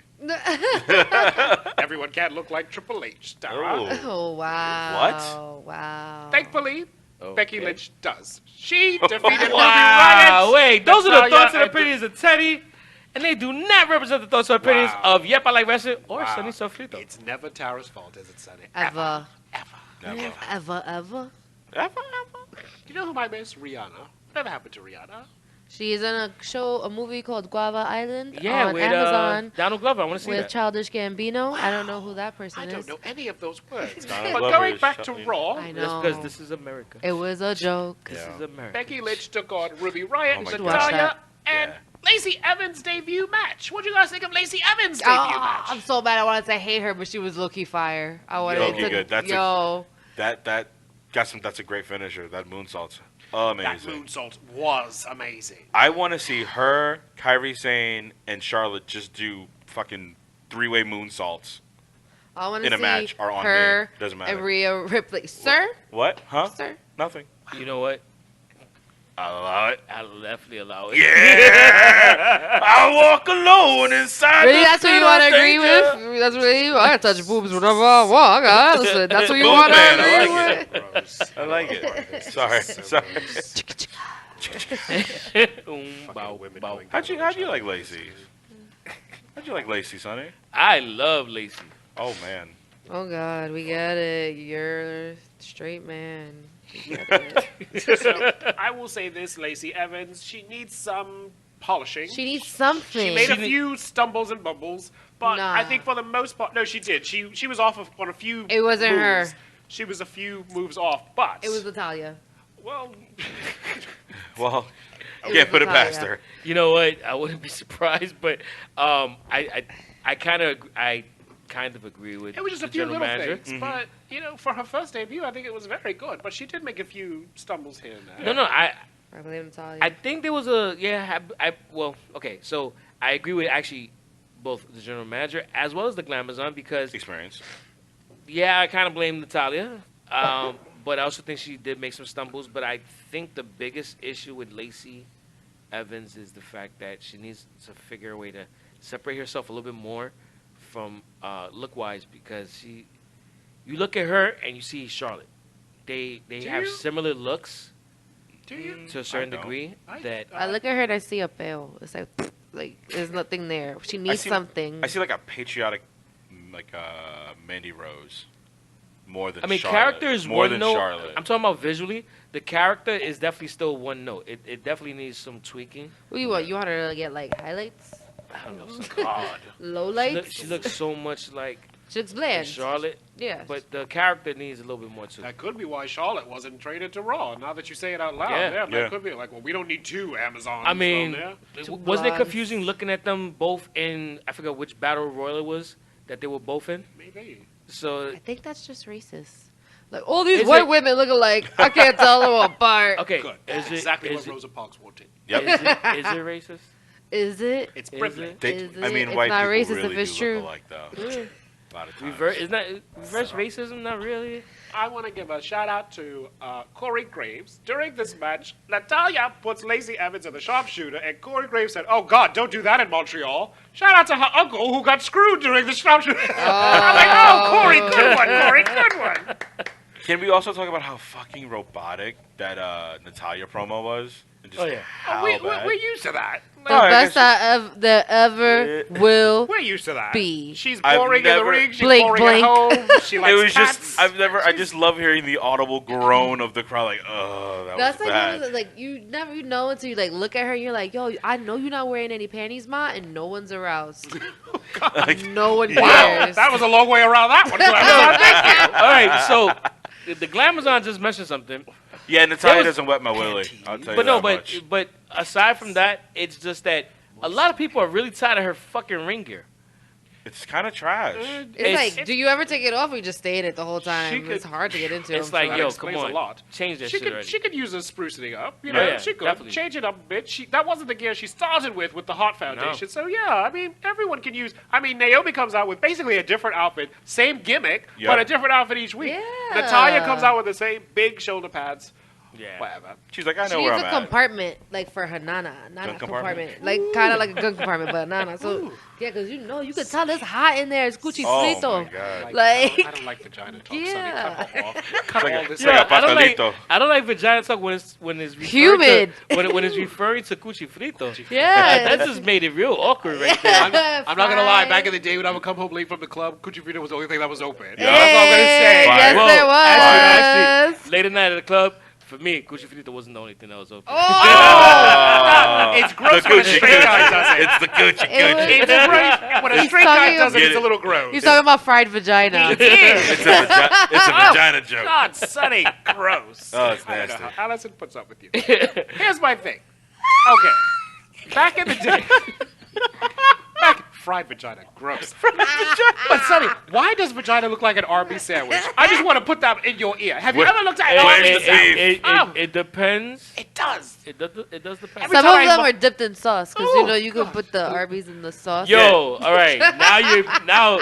Everyone can't look like Triple H, Dara. Oh. Oh, wow. Wow. Thankfully, Becky Okay. Lynch does. She defeated Ruby Wow, Riott. wait, those are the Natalia thoughts and and- opinions of Teddy, and they do not represent the thoughts and opinions Wow. of Yep, I Like Wrestling or Wow. Sunny Sofrito. It's never Tara's fault, is it, Sonny? Ever. Ever. Never. Ever. Ever. You know who I miss? Rihanna. Whatever happened to Rihanna? She's in a movie called Guava Island Yeah, on with Amazon Donald Glover. I want to see with that. Childish Gambino. I don't know who that person I is. don't know any of those words. Donald But Glover going is back to shut- Raw, I That's know. because this is America. It was a joke. This Yeah. is America. Becky Lynch took on Ruby Riott, Oh my God. Natalia, and Yeah. Lacey Evans' debut match. What do you guys think of Lacey Evans' debut match? I'm so bad. I wanted to hate her, but she was low-key fire. I wanted Low-key to. good. That's a- yo. That's a great finisher. That moonsault's That amazing. moonsault was amazing. I want to see her, Kairi Sane, and Charlotte just do fucking 3-way moonsaults. I want to In a see match or on her me. Doesn't matter. and Rhea Ripley. Sir? What? Huh? Sir? Nothing. You know what? I'll allow it. I'll definitely allow it. Yeah! I walk alone inside Really, the that's what you pit want to of agree danger. with? That's what you. I touch boobs whenever I walk. Listen, that's what you Boob want to man, agree I like with. Gross. I like it. Sorry. Sorry. Bow, women bow. going How'd you like Lacey? How'd you like Lacey, Sonny? I love Lacey. Oh, man. Oh God, we get it. You're a straight man. We get it. So, I will say this, Lacey Evans, she needs some polishing. She needs something. She made a few stumbles and bumbles, but Nah. I think for the most part, no, she did. She was off on a few. It wasn't her. moves. She was a few moves off, but It was Natalia. well. Well, It can't was put it past Natalia. her. You know what? I wouldn't be surprised, but I kind of agree with It was just the a few general little manager. things, but for her first debut, I think it was very good. But she did make a few stumbles here and there. No, I blame Natalia. I think there was a well, okay, so I agree with actually both the general manager as well as the Glamazon because Experience. I kind of blame Natalia, but I also think she did make some stumbles. But I think the biggest issue with Lacey Evans is the fact that she needs to figure a way to separate herself a little bit more from look-wise because you look at her and you see Charlotte. They Do have you? similar looks Do you? to a certain don't. degree that I look at her and I see a fail. It's like there's nothing there. She needs see- something. I see like a patriotic, like Mandy Rose, more than. I mean, Charlotte. character is more one than note. Charlotte. I'm talking about visually. The character is definitely still one note. It definitely needs some tweaking. What you want? You want her to get like highlights, I don't know. God. lowlights? She looks so much like She looks bland. Charlotte, Yeah. but the character needs a little bit more too. That could be why Charlotte wasn't traded to Raw. Now that you say it out loud, Yeah. that Yeah. could be like, well, we don't need two Amazons I on mean, there. wasn't it blondes. confusing looking at them both in? I forget which battle royal it was that they were both in. Maybe. So I think that's just racist. Like all these Is white it- women look alike. I can't tell them apart. okay, Good. is That's it exactly is what it- Rosa Parks wanted. Yep. is it racist? Is it? It's Is privilege. it? They, Is I mean, it? white It's not people racist really if it's do true. look alike, though. A lot of times. Isn't that reverse racism? Not really. I want to give a shout out to Corey Graves. During this match, Natalia puts Lacey Evans in the sharpshooter, and Corey Graves said, "Oh God, don't do that in Montreal." Shout out to her uncle who got screwed during the sharpshooter. I'm like, "Oh, Corey, good one, Corey, good one." Can we also talk about how fucking robotic that Natalia promo was? And just Oh, yeah. how We're used to that. The I best guess that ever will. We're used to that. B. She's I've boring in the never- ring. She's Blink, boring blink. at home. She likes It was cats. just I just love hearing the audible groan of the crowd, like, oh, that That's was like bad. one of the, like you know until you like look at her and you're like, yo, I know you're not wearing any panties, ma, and no one's aroused. Like, No one Wow, cares. that was a long way around that one. Thank you. All right, so the Glamazon just mentioned something. yeah, Natalia was- doesn't wet my willy. I'll tell you But no, that much. but aside from that, it's just that a lot of people are really tired of her fucking ring gear. It's kind of trash. It's like, do you ever take it off or you just stay in it the whole time? She could- It's hard to get into. It's I'm like, sure. yo, explains come a on, lot. change that She shit could already. she could use a sprucing up. You Yeah, know, yeah, she could definitely. change it up a bit. That wasn't the gear she started with the Heart Foundation. No. So yeah, I mean everyone can use. I mean Naomi comes out with basically a different outfit, same gimmick, Yeah. but a different outfit each week. Yeah. Natalia comes out with the same big shoulder pads, Yeah. whatever. She's like, I She know needs where a I'm at. compartment like for her nana Gun compartment, compartment? like kind of like a gun compartment, but nana. So yeah, because you could tell it's hot in there. It's Gucci Oh frito. my god. Like- I don't like vagina talk. Yeah. Sonny. Cut off. Cut like all a- this it's like out. a I don't like pastelito. I don't like vagina talk when it's referring Humid. to, when it's referring to cuchi frito. Yeah. That just made it real awkward right there. I'm not gonna lie. Fine. Back in the day when I would come home late from the club, Cucci Frito was the only thing that was open. Yeah. That's all I'm gonna say. Fine. Yes, Well, there was. Actually, late at night at the club, for me, Gucci Finito wasn't the only thing that was open. It's gross when a straight guy does it. It's the Gucci. It's gross when a straight guy does it. It's a little gross. He's talking about fried vagina. It's a vagina joke. God, Sonny, gross. Oh, it's I don't know nasty. how Allison puts up with you. Here's my thing. Okay. Back in the day. Fried vagina, gross. But Sonny, why does vagina look like an Arby's sandwich? I just want to put that in your ear. Have you ever looked at an Arby's sandwich? It depends. It does. It does depend. Every Some time of I them look- are dipped in sauce because you can put the Arby's in the sauce. Yo, all right. Now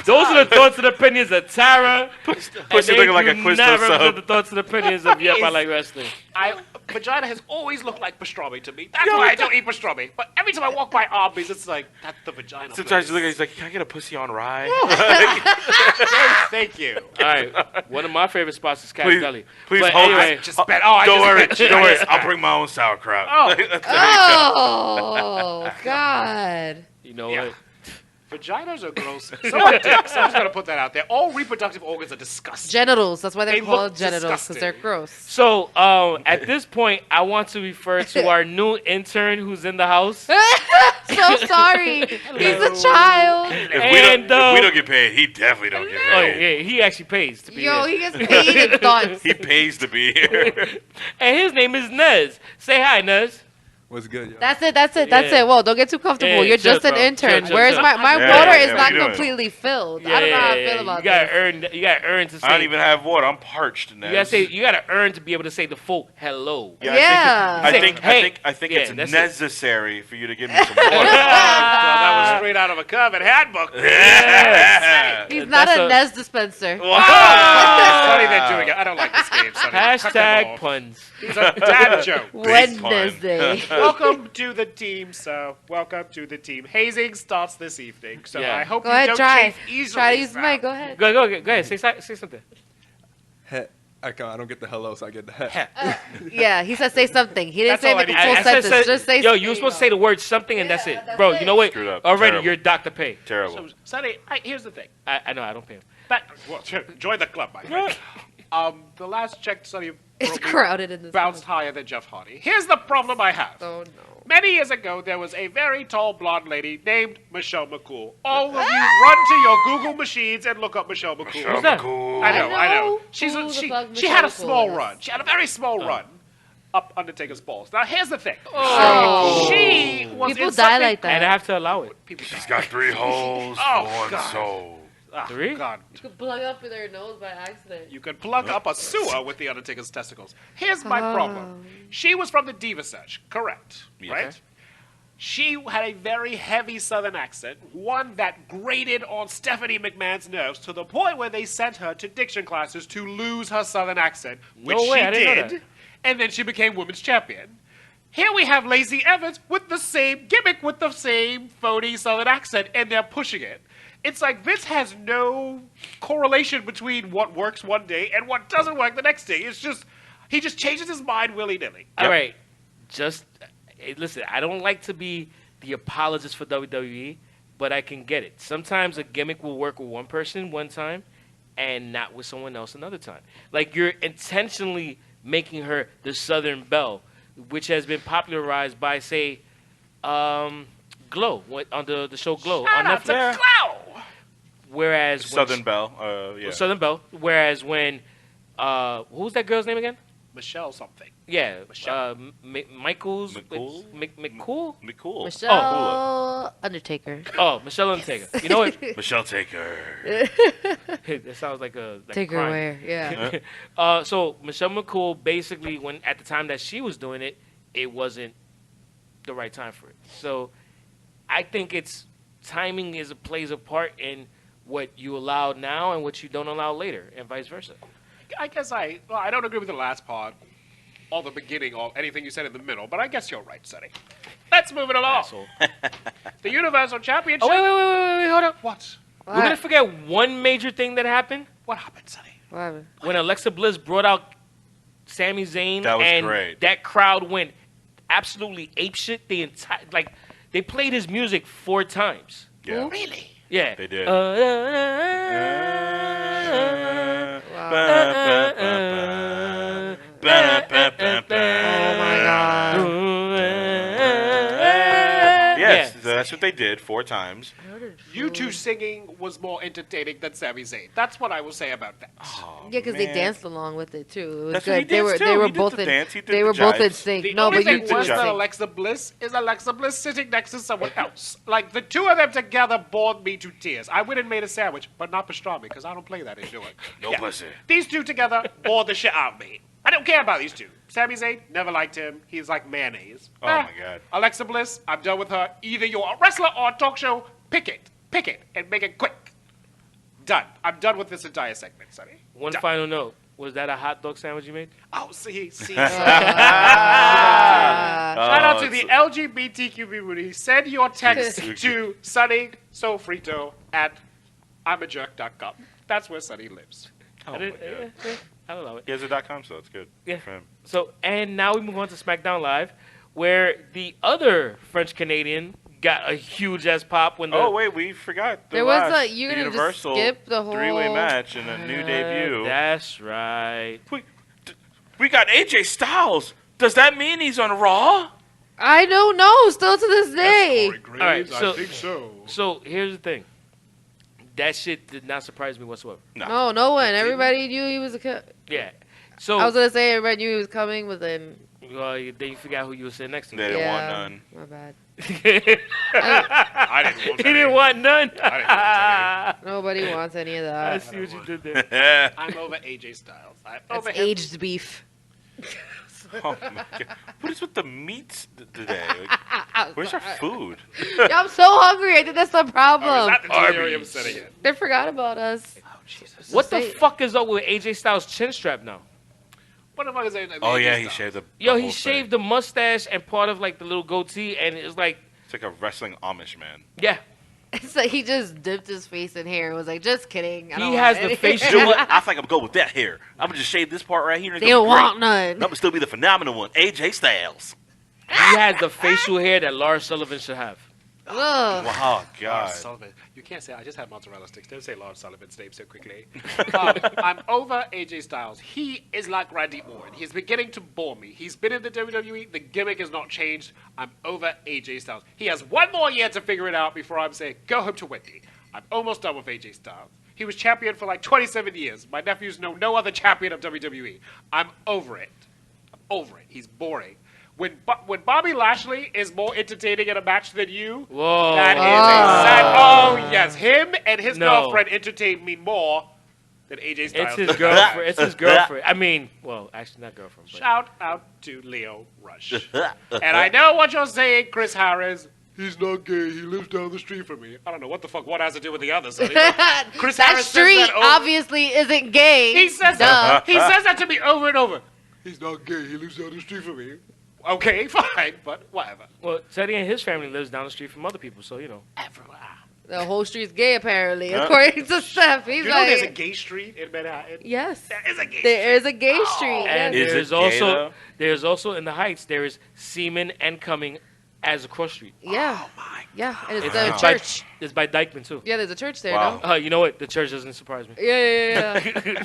those are the thoughts and opinions of Tara. Pussy looking like a Quiznos Never sub. represent the thoughts and opinions of Yep, I Like Wrestling. Vagina has always looked like pastrami to me. That's why I don't eat pastrami. But every time I walk by Arby's, it's like, that's the vagina. Sometimes you look place. at he's like, can I get a pussy on rye? Thank you. All right. One of my favorite spots is Cash Please- Deli. please But hold anyway, it. Just bet. Oh, I Don't just worry, bet. don't worry. I'll bring my own sauerkraut. Oh. Oh God! you know Yeah. what? Vaginas are gross. So are dicks. I'm just gonna put that out there. All reproductive organs are disgusting. Genitals. That's why they're They called look genitals because disgusting. they're gross. So at this point, I want to refer to our new intern who's in the house. So sorry. He's a child. If And, we don't get paid, he definitely don't get Oh paid. yeah, he actually pays to be Yo, here. he gets paid in thoughts. He pays to be here. And his name is Nez. Say hi, Nez. What's good, y'all? That's it. Yeah. Whoa, don't get too comfortable. Yeah, You're just chill, an bro. intern. Chill, Whereas chill. my Yeah, water yeah, is what not you doing? completely filled. I don't know how I feel about you gotta this. earn. You gotta earn to say. I don't even have water. I'm parched. You gotta say. You gotta earn to be able to say the full hello. Yeah. I think Hey. Yeah, it's that's it. necessary for you to give me some water. that was straight out of a Coven handbook. Yeah. He's not That's a a- Nez dispenser. Sonny, they're doing it. I don't like this game, Sonny. Cut them Hashtag off. puns. It's a dad joke. Wednesday. Welcome to the team, sir. Welcome to the team. Hazing starts this evening, so Yeah. I hope Go you ahead, don't try. chafe easily. Try to use the sir. mic. Go ahead. Go ahead. Say something. I don't get the hello, so I get the heck. Yeah, he said say something. He didn't That's say all I make a need. full I said- sentence. Just say Yo, you were supposed to say the word something and that's it, that's bro. it. You know what? Screwed up. Already, Terrible. you're Dr. Pay. Terrible. So, Sonny, here's the thing. I know. I don't pay him. Well, join the club, my friend. The last check, Sonny It's probably crowded in this bounced higher than Jeff Hardy. Here's the problem I have. Oh no. Many years ago, there was a very tall blonde lady named Michelle McCool. All of you run to your Google machines and look up Michelle McCool. Who's that? Cool. I know. I know She's who the she fuck she had a Michelle small McCool is. run. She had a very small run up Undertaker's balls. Now here's the thing. Oh. She was People in die something- like that. And I have to allow it. People She's die. got 3 holes Oh, for one God. soul. Ah, 3? God. You could plug up in their nose by accident. You could plug up a sewer with the Undertaker's testicles. Here's my Oh. problem. She was from the Diva Search, correct? Yes. Right? She had a very heavy Southern accent, one that grated on Stephanie McMahon's nerves to the point where they sent her to diction classes to lose her Southern accent, which No way, she I didn't know did, that. and then she became women's champion. Here we have Lacey Evans with the same gimmick, with the same phony Southern accent, and they're pushing it. It's like Vince has no correlation between what works one day and what doesn't work the next day. It's just, he just changes his mind willy-nilly. All right. Just listen. I don't like to be the apologist for WWE, but I can get it. Sometimes a gimmick will work with one person one time, and not with someone else another time. Like you're intentionally making her the Southern Belle, which has been popularized by, say, Glow on the show Glow Shout on out to Netflix. Glow! Whereas when Southern Belle. Yeah. Southern Belle. Whereas when who's that girl's name again? Michelle something. Yeah, Michelle. Michael's McCool? McCool. McCool. Michelle Undertaker. Oh, Michelle Undertaker. You know what? Michelle Taker. That sounds like a Take her crime. away. Yeah. So Michelle McCool basically, when at the time that she was doing it, it wasn't the right time for it. So I think it's timing plays a part in what you allow now and what you don't allow later, and vice versa. I guess I don't agree with the last part, or the beginning, or anything you said in the middle, but I guess you're right, Sonny. Let's move it along. Asshole. The Universal Championship. Oh wait, hold up. What? We're gonna forget one major thing that happened What happened, Sonny? What happened? when Alexa Bliss brought out Sami Zayn. That was and great. that crowd went absolutely apeshit. The entire they played his music 4 times. Yeah. Really? Yeah, They did. That's what they did 4 times. You two singing was more entertaining than Sami Zayn. That's what I will say about that. Oh, Yeah, because they man. danced along with it too. It was That's what he good. They were danced they too. were He did both the in dance. He did they the were both in jives. sync. The No, only but thing you worse jive. than Alexa Bliss is Alexa Bliss sitting next to someone else. Like, the two of them together bored me to tears. I went and made a sandwich, but not pastrami, because I don't play that in Newark. No pussy. These two together bored the shit out of me. I don't care about these two. Sami Zayn, never liked him. He's like mayonnaise. Oh, my God. Alexa Bliss, I'm done with her. Either you're a wrestler or a talk show. Pick it, and make it quick. Done. I'm done with this entire segment, Sonny. One Done. final note. Was that a hot dog sandwich you made? Oh, see. Oh, Shout out to the LGBTQ community. Send your text to Sonny Sofrito at I'mAJerk.com. That's where Sonny lives. Oh, I my didn't- God. yeah, I don't know it. He has a .com, so it's good. Yeah. For him. So, and now we move on to SmackDown Live, where the other French Canadian got a huge ass pop when the Oh, wait, we forgot. There was last you're gonna just Universal skip the whole 3-way match and a new debut. That's right. We got AJ Styles. Does that mean he's on Raw? I don't know. Still to this day. All right, so, I think so. So here's the thing. That shit did not surprise me whatsoever. No, no one. Everybody knew he was a. Yeah. So I was gonna say everybody knew he was coming, but then then you forgot who you were sitting next to. They didn't want none. my bad. I didn't want He didn't want none. Nobody wants any of I that. see what you did there. I'm over AJ Styles. I'm That's over him. aged beef. Oh, my God. What is with the meats today? Like, where's our food? Yeah, I'm so hungry. I think that's the Oh, is problem. that the delirium Arby's. setting in? They forgot about us. What the Say- fuck is up with AJ Styles' chin strap now? What the fuck is that? Oh, yeah, he shaved the Yo, the he whole shaved thing. the mustache and part of like the little goatee, and it's like, It's like a wrestling Amish man. yeah, It's like he just dipped his face in hair and was like, just kidding. I He don't has want the any." facial- You know what? I think I'm going with that here. I'm gonna just shave this part right here. And They don't want none. I'm gonna still be the phenomenal one, AJ Styles. he has the facial hair that Lars Sullivan should have. Ugh. Oh Lars God. Sullivan. You can't say I just had mozzarella sticks. Don't say Lars Sullivan's name so quickly. I'm over AJ Styles. He is like Randy Orton. He's beginning to bore me. He's been in the WWE. The gimmick has not changed. I'm over AJ Styles. He has one more year to figure it out before I'm saying go home to Wendy. I'm almost done with AJ Styles. He was champion for like 27 years. My nephews know no other champion of WWE. I'm over it. I'm over it. He's boring. When Bobby Lashley is more entertaining in a match than you, Whoa. that is a sad. Oh yes, him and his No. girlfriend entertain me more than AJ Styles. It's his girlfriend. It's his girlfriend. I mean, well, actually not girlfriend. But. Shout out to Leo Rush. And I know what you're saying, Chris Harris. He's not gay. He lives down the street from me. I don't know what the fuck one has to do with the other. Sonny, but Chris that Harris says street that over- obviously isn't gay. He says Duh. that. He says that to me over and over. He's not gay. He lives down the street from me. Okay, fine, but whatever. Well, Teddy and his family lives down the street from other people, so you know. Everywhere. The whole street's gay, apparently, according to Steph. He's You know like, there's a gay street in Manhattan? yes, There is a gay there is street. a gay street. And yes. Is there's it gay, also though? in the Heights there is Seaman and Coming as a cross street. Yeah, Oh my. yeah, and it's Wow. the church. It's by Dykeman too. Yeah, there's a church there. Wow. No? You know what? The church doesn't surprise me. Yeah.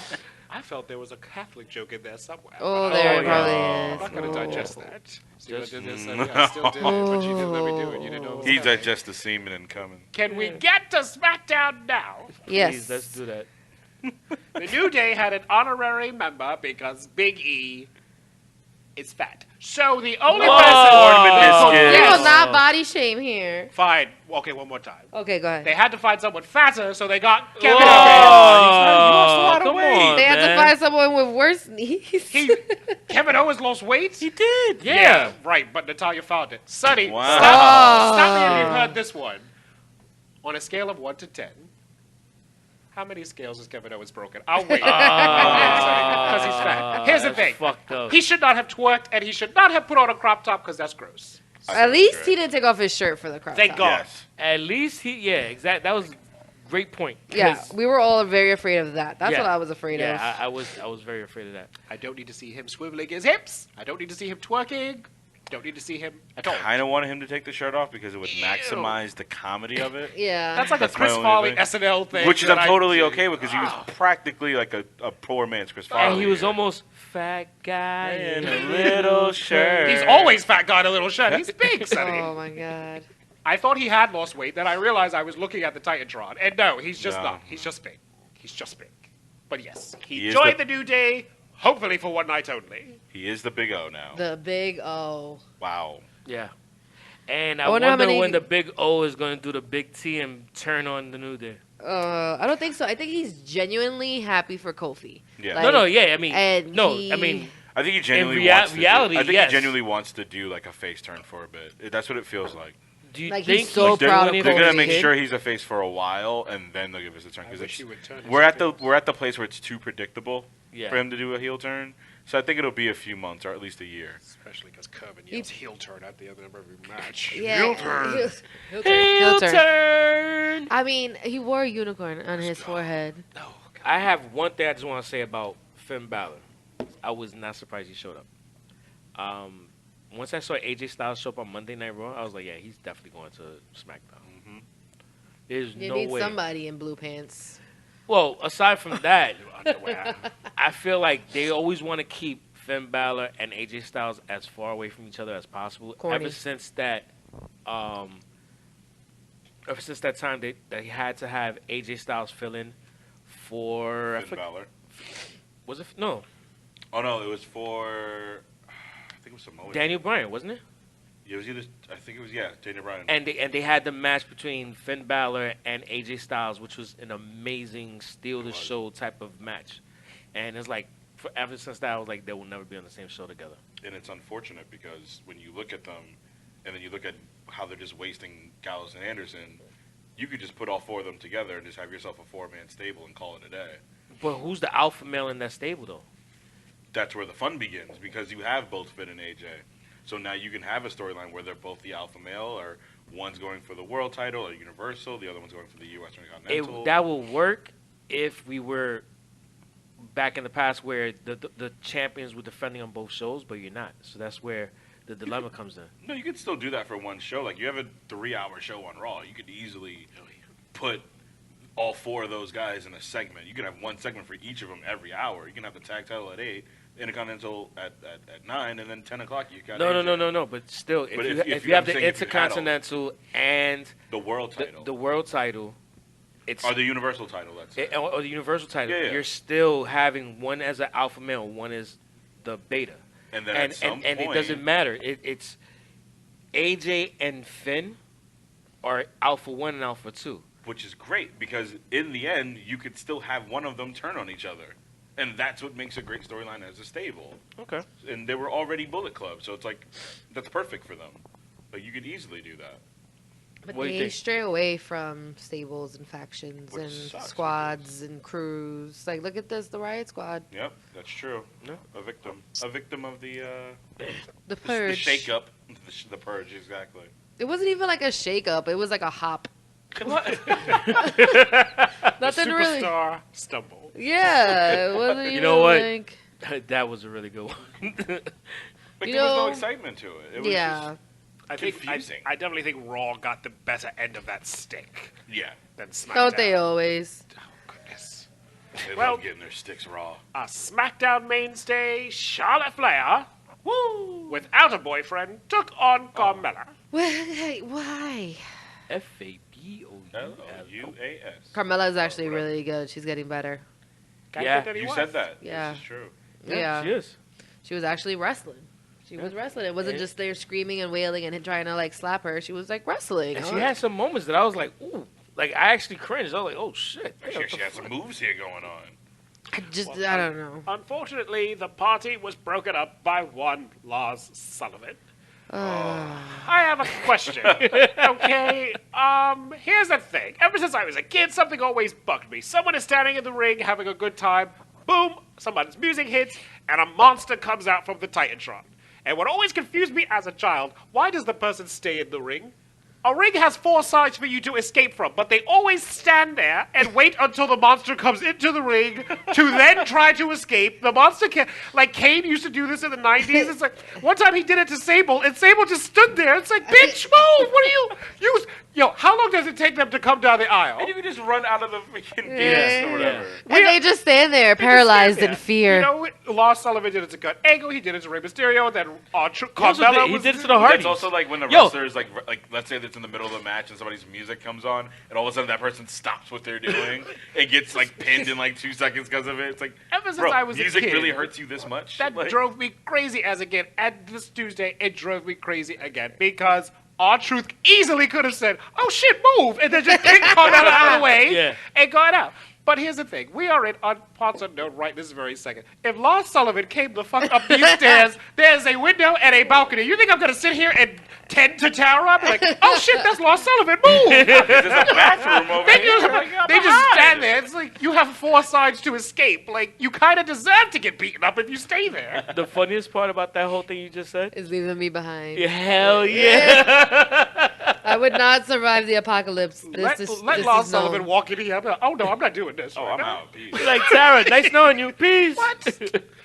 I felt there was a Catholic joke in there somewhere. Oh, but there Oh, it yeah. probably I'm is. not going to Oh. digest that. See what I Just- did this? I still did it, but you didn't let me do it. You didn't know it was He coming. digests the semen and coming. Can we get to SmackDown now? Yes. Please, let's do that. The New Day had an honorary member because Big E is fat. So the only Whoa. person... Meniscus. We Yes. will not body shame here. Fine. Okay, one more time. Okay, go They ahead. had to find someone fatter, so they got Kevin Whoa. Owens. He lost a lot of Come weight. on, They had to man. find someone with worse knees. Kevin Owens lost weight? He did. Yeah. Right, but Natalia found it. Sonny, Wow. stop me if you've heard this one. On a scale of 1 to 10, how many scales has Kevin Owens broken? I'll wait. Because he's fat. Here's the That's thing. fucked up. He should not have twerked, and he should not have put on a crop top, because that's gross. At least he didn't take off his shirt for the crop Thank top. God. Yes. At least exact. That was a great point. Yeah, 'Cause- we were all very afraid of that. That's Yeah. what I was afraid of. Yeah, I was very afraid of that. I don't need to see him swiveling his hips. I don't need to see him twerking. Don't need to see him at all. Kind of wanted him to take the shirt off because it would maximize the comedy of it. Yeah. That's like That's a my Chris only Farley thing. SNL thing. Which is that I'm I totally do. okay with because he was practically like a poor man's Chris Farley. And he was here. almost fat guy in a little shirt. He's always fat guy in a little shirt. He's big, Sonny. Oh my god. I thought he had lost weight. Then I realized I was looking at the Titantron, and no, he's just No. not. He's just big. He's just big. But yes, He he is joined the- the New Day, hopefully for one night only. He is the Big O now. The big O. Wow. Yeah. And I wonder how wonder many- when the big O is going to do the big T and turn on the New Day. I don't think so. I think he's genuinely happy for Kofi. Yeah. Like, No, yeah. I mean, and no, he- I mean, I think he genuinely rea- wants to reality, do, I think yes. he genuinely wants to do like a face turn for a bit. That's what it feels like. do you Like, he's think so he's proud of doing it They're for gonna his make kid? sure he's a face for a while, and then they'll give us a turn I because wish he would turn his we're at the face. we're at the place where it's too predictable Yeah. for him to do a heel turn. So I think it'll be a few months or at least a year. Especially because Corbin yells heel turn at the end of every match. Yeah. Heel turn. Heel Heel turn. turn. I mean, he wore a unicorn on his forehead. No. I have one thing I just want to say about Finn Balor. I was not surprised he showed up. Once I saw AJ Styles show up on Monday Night Raw, I was like, yeah, he's definitely going to SmackDown. There's You no need way. somebody in blue pants. Well, aside from that, Underwear. I feel like they always want to keep Finn Balor and AJ Styles as far away from each other as possible. Corny. Ever since that time, they had to have AJ Styles fill in for Finn Balor. was it no Oh no, it was for I think it was Samoa. Daniel Bryan, wasn't it? It was either I think it was Daniel Bryan. And they had the match between Finn Balor and AJ Styles, which was an amazing steal the show type of match. And it's like ever since that, I was like, they will never be on the same show together. And it's unfortunate because when you look at them, and then you look at how they're just wasting Gallows and Anderson, you could just put all four of them together and just have yourself a four-man stable and call it a day. But who's the alpha male in that stable though? That's where the fun begins because you have both Finn and AJ. So now you can have a storyline where they're both the alpha male, or one's going for the world title or Universal, the other one's going for the U.S. Intercontinental. That will work if we were back in the past where the champions were defending on both shows, but you're not. So that's where the dilemma comes in. No, you could still do that for one show. Like you have a 3-hour show on Raw, you could easily put all four of those guys in a segment. You can have one segment for each of them every hour. You can have the tag title at 8, Intercontinental at 9, and then 10 o'clock you got AJ. No. But still, But if you have the I'm saying if you had all- Intercontinental and The world title. the world title, it's or the Universal title, let's say. or the Universal title, Yeah, yeah. you're still having one as an alpha male, one is the beta. And then at some and it point- doesn't matter. It's AJ and Finn are alpha 1 and alpha 2. Which is great because in the end, you could still have one of them turn on each other. And that's what makes a great storyline as a stable. Okay. And they were already Bullet Club, so it's like, that's perfect for them. Like, you could easily do that. But What do you they think? stray away from stables and factions Which and sucks, squads and crews. Like, look at this, the Riot Squad, Yep, that's true. Yeah. A victim. A victim of the the Purge. the shake-up. The purge, exactly. It wasn't even like a shake-up. It was like a hop. Nothing really. Superstar stumble. Yeah, it wasn't even You know what? like. That was a really good one. Like, You there was no know- excitement to it. It was Yeah. I think Confusing. I definitely think Raw got the better end of that stick just, yeah. than SmackDown. Don't they always? Oh, goodness. They Well- love getting their sticks raw. A SmackDown mainstay, Charlotte Flair, without a boyfriend, took on Carmella. Why? FABOUL. L-O-U-A-S. Carmella is actually really good. She's getting better. Guy Yeah, said that he You was. said that. Yeah. This is true. Yeah. She is. She was actually wrestling. She was wrestling. It wasn't Yeah. just there screaming and wailing and trying to like slap her. She was like wrestling. And she had some moments that I was like, ooh. Like, I actually cringed. I was like, oh, shit. She had some moves here going on. I don't know. Unfortunately, the party was broken up by one Lars Sullivan. Uh, I have a question. Okay, here's the thing. Ever since I was a kid, something always bugged me. Someone is standing in the ring having a good time. Boom, someone's music hits, and a monster comes out from the Titantron. And what always confused me as a child, why does the person stay in the ring? A ring has 4 sides for you to escape from, but they always stand there and wait until the monster comes into the ring to then try to escape. The monster can like Kane used to do this in the 90s. It's like one time he did it to Sable, and Sable just stood there. It's like, bitch, move! What are you use? Yo, how long does it take them to come down the aisle? And you can just run out of the freaking Yeah. gates or whatever. and they just stand there, They just paralyzed stand in fear. You know, Lars Sullivan did it to Kurt Angle. He did it to Rey Mysterio. Then Carmella he did it to the It's Hardys. also like when the Yo. wrestlers like let's say that's in the middle of the match and somebody's music comes on and all of a sudden that person stops what they're doing and gets like pinned in like 2 seconds because of it. It's like, Ever since bro, I was a music kid, really hurts you this much? That Like, drove me crazy as a kid. And this Tuesday, it drove me crazy again because R-Truth easily could have said, "Oh shit, move," and then just kicked Carmella out of the way Yeah. and gone out. But here's the thing: we are in parts unknown right this very second. If Lars Sullivan came the fuck up these stairs, there's a window and a balcony. You think I'm gonna sit here and tend to Tara? I'm like, "Oh shit, that's Lars Sullivan. Move!" there's a bathroom over They here. just, Like, I'm they just behind. stand there. It's like you have 4 sides to escape. Like you kind of deserve to get beaten up if you stay there. The funniest part about that whole thing you just said? Is leaving me behind. Yeah, hell yeah. I would not survive the apocalypse. Let This Lars is Sullivan known. walk in here. I'm like, oh no, I'm not doing this. Oh, right I'm now. out. Peace. Like, Tara, nice knowing you. Peace. I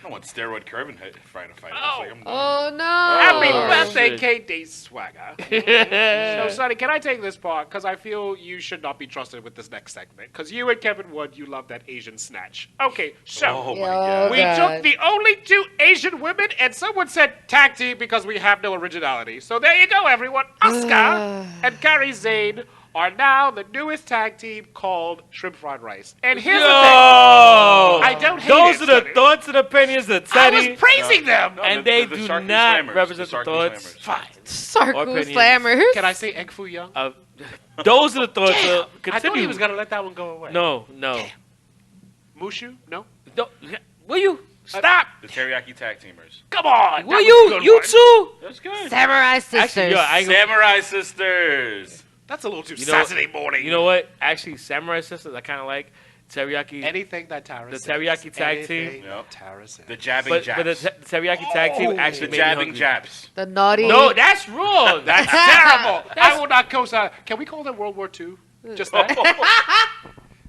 don't want steroid curve and trying to fight. Oh. Like, I'm done. Oh no! Happy Oh, birthday, shit. KD Swagger. So, Sonny, can I take this part? Because I feel you should not be trusted with this next segment. Because you and Kevin Wood, you love that Asian snatch. Okay, so Oh my Yo. god. we God. took the only 2 Asian women, and someone said tag team because we have no originality. So there you go, everyone. Oscar and Kairi Sane are now the newest tag team called Shrimp Fried Rice. And here's the thing. Yo! I don't hate Those it, are the Sonny. thoughts and opinions of I Teddy. was praising them. No, And the- they the do Sharky not Slammers, represent the the Sharky thoughts. Slammers. Fine. Sarku opinions. slammers. Can I say Egg Foo Young? Those are the thoughts Damn, of... I Continue. thought he was going to let that one go away. No. Mushu? No? Don't- Will you? Stop! The teriyaki tag teamers. Come on. Will that was a you? good You one. too? That's good. Samurai sisters. Actually, yo, I ain't gonna- Samurai Sisters. That's a little too You know- Saturday morning. You know what? Actually, Samurai Sisters, I kind of like teriyaki. Anything that Tara The says. teriyaki tag team. Anything Yep. Tara says. The jabbing but jabs. the teriyaki tag team Oh, actually the made jabbing me hungry. jabs. The naughty. No, that's wrong. That's terrible. I will not co-sign. Can we call them World War II? Just that?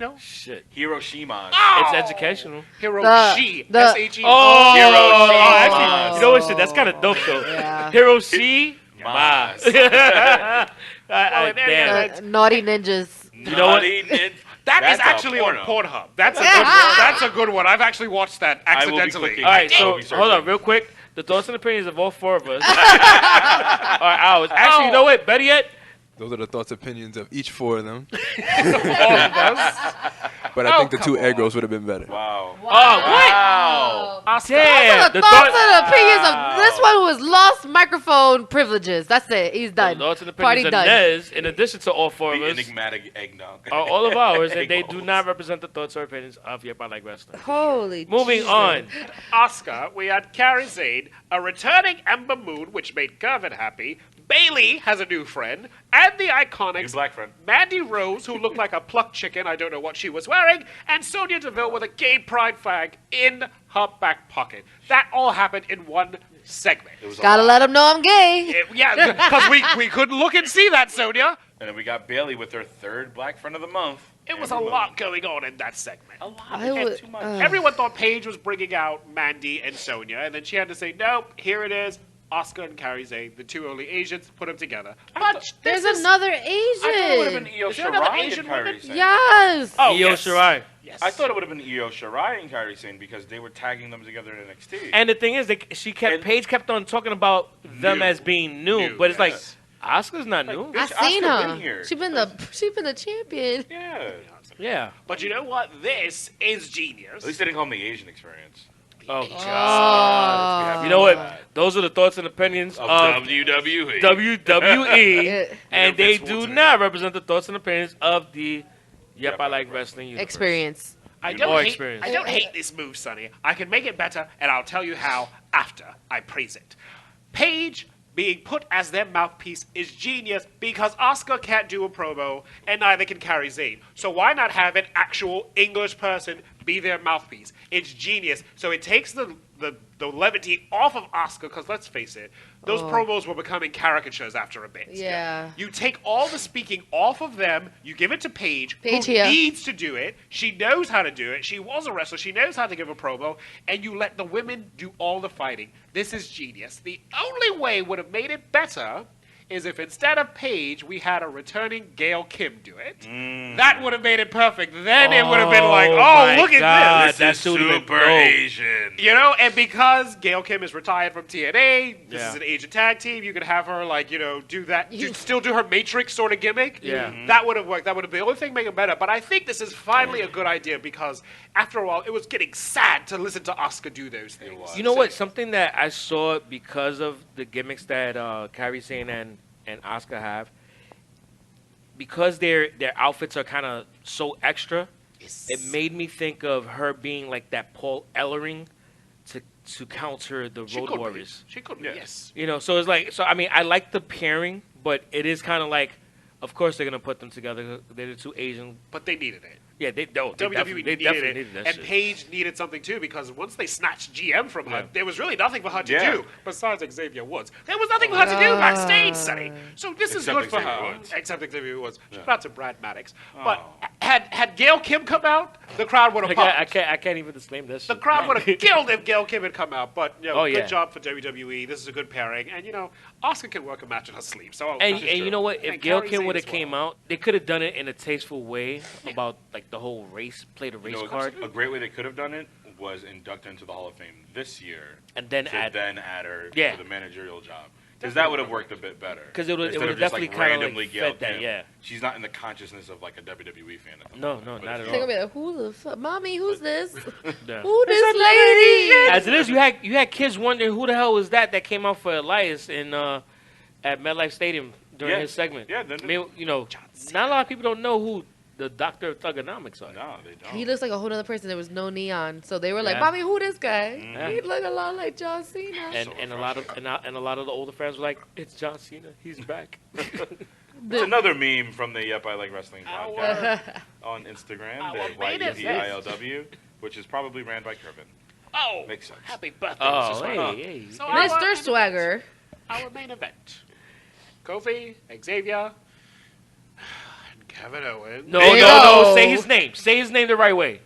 No? Shit. Hiroshima. It's educational. Hiroshi. the- S-H-E. Oh, Hiroshima. actually, you know what? Shit, that's kind of dope though. Yeah. Hiroshi. Mas. there you Damn. go. The naughty ninjas. You know what? That is That's a actually on porno. Pornhub. That's a good one. That's a good one. I've actually watched that I will be accidentally. clicking. All right, I so will be hold on, searching. real quick. The thoughts and opinions of all 4 of us are ours. Actually, you know what? Better yet, Those are the thoughts, opinions of each 4 of them. All of us. But I Oh, think the 2 come egg rolls would have been better. Wow. oh, what? Wow. Oscar. Damn. The thoughts and opinions of this one was lost microphone privileges. That's it. He's done. The thoughts and Party opinions of done. Nez, in addition to all 4 of The us, enigmatic eggnog. are all of ours, and Egg they rolls. do not represent the thoughts or opinions of Yep, I Like Wrestling. Holy. Moving Jesus. on. Oscar, we had Kairi Sane, a returning Ember Moon, which made Gervin happy. Bailey has a new friend, and the New Iconics, black friend. Mandy Rose, who looked like a plucked chicken, I don't know what she was wearing, and Sonya Deville with a gay pride flag in her back pocket. That all happened in one segment. It was a Gotta lot. let him know I'm gay. Yeah, because we couldn't look and see that, Sonya. And then we got Bailey with her 3rd black friend of the month. It was a Every lot month. going on in that segment. A lot. I They had would- too much. Everyone thought Paige was bringing out Mandy and Sonya, and then she had to say, nope, here it is. Oscar and Kairi Sane, the 2 only Asians, put them together. But There's this is- another I thought it would have been Asian. Io Is there another Shirai Asian and Kairi woman? Sane. Yes. Oh, Io yes. Shirai. Yes. I thought it would have been Io Shirai and Kairi Sane because they were tagging them together in NXT. And the thing is, And- Paige kept on talking about them New. as being new, New, but it's yes. like, Oscar's not new. Bitch, I seen Asuka her. been here. She been the champion. Yeah. Yeah. But you know what? This is genius. At least they didn't call them the Asian experience. Oh, Let's be God. happy You know with what? that. Those are the thoughts and opinions of WWE. WWE, Yeah. and they Vince do Schwarzenegger. not represent the thoughts and opinions of the Yep, I Like Wrestling universe. Experience. I More don't, hate, experience. I don't hate this move, Sonny. I can make it better, and I'll tell you how after I praise it. Paige being put as their mouthpiece is genius because Oscar can't do a promo, and neither can Kairi Sane. So why not have an actual English person be their mouthpiece? It's genius. So it takes the levity off of Oscar, because let's face it, those promos were becoming caricatures after a bit. Yeah. You take all the speaking off of them, you give it to Paige, Paige who here. needs to do it. She knows how to do it. She was a wrestler. She knows how to give a promo, and you let the women do all the fighting. This is genius. The only way would have made it better is if instead of Paige, we had a returning Gail Kim do it. That would have made it perfect. Then it would have been like, my oh, look God, at this. That's This is super super dope. Asian. You know, and because Gail Kim is retired from TNA, this Yeah. is an Asian tag team. You could have her, like, you know, do that, still do her Matrix sort of gimmick. Yeah. That would have worked. That would have been the only thing making it better. But I think this is finally a good idea because, after a while, it was getting sad to listen to Asuka do those things. You know what? Something that I saw because of the gimmicks that Kairi Sane and Asuka have, because their outfits are kind of so extra, it made me think of her being like that Paul Ellering to counter the She Road could be. Warriors. She could be, yes. You know, so it's like, so I mean, I like the pairing, but it is kind of like, of course they're gonna put them together. They're the two Asian. But they needed it. Yeah, they don't. They WWE definitely needed needed that and shit. Paige needed something too because once they snatched GM from her, Yeah. there was really nothing for her to Yeah. do besides Xavier Woods. There was nothing for her to do backstage, Sonny. So this is Except good for Xavier her, Woods. except Xavier Woods. Shout out to Brad Maddox. But had Gail Kim come out, the crowd would have popped. I can't even disclaim this. The crowd would have killed if Gail Kim had come out. But you know, Oh, yeah. good job for WWE. This is a good pairing, and you know, Asuka can work a match in her sleep. So And you know what? If And Gail Kairi Kim Sane would have as well. came out, they could have done it in a tasteful way about like the whole race, play the race You know, card, a great way they could have done it was induct her into the Hall of Fame this year, and then to add. then add her Yeah. to the managerial job. Because that would have worked a bit better. 'Cause it would- Instead it of would just, definitely like, kinda, like, randomly fed Gail that, Kim. yeah. She's not in the consciousness of like a WWE fan. At the No, moment, no, but not if at They're all. gonna be like, who the fuck, mommy? Who's this? Yeah. Who this lady? As it is, you had kids wondering who the hell was that came out for Elias in at MetLife Stadium during Yeah. his segment. Yeah, I mean, you know, not a lot of people don't know who the Doctor of Thugonomics are. No, they don't. He looks like a whole other person. There was no neon, so they were like, Yeah. "Mommy, who this guy? Yeah. He look a lot like John Cena." And a lot of a lot of the older fans were like, "It's John Cena. He's back." It's another meme from the Yep I Like Wrestling podcast on Instagram, Our the main event. YEPILW, which is probably ran by Kervin. Oh, Makes sense. happy birthday, Oh, Mrs. hey, Swagger. hey. So Mr. Swagger. Our main event. Kofi, Xavier, and Kevin Owens. No, Big no, O. say his name. Say his name the right way.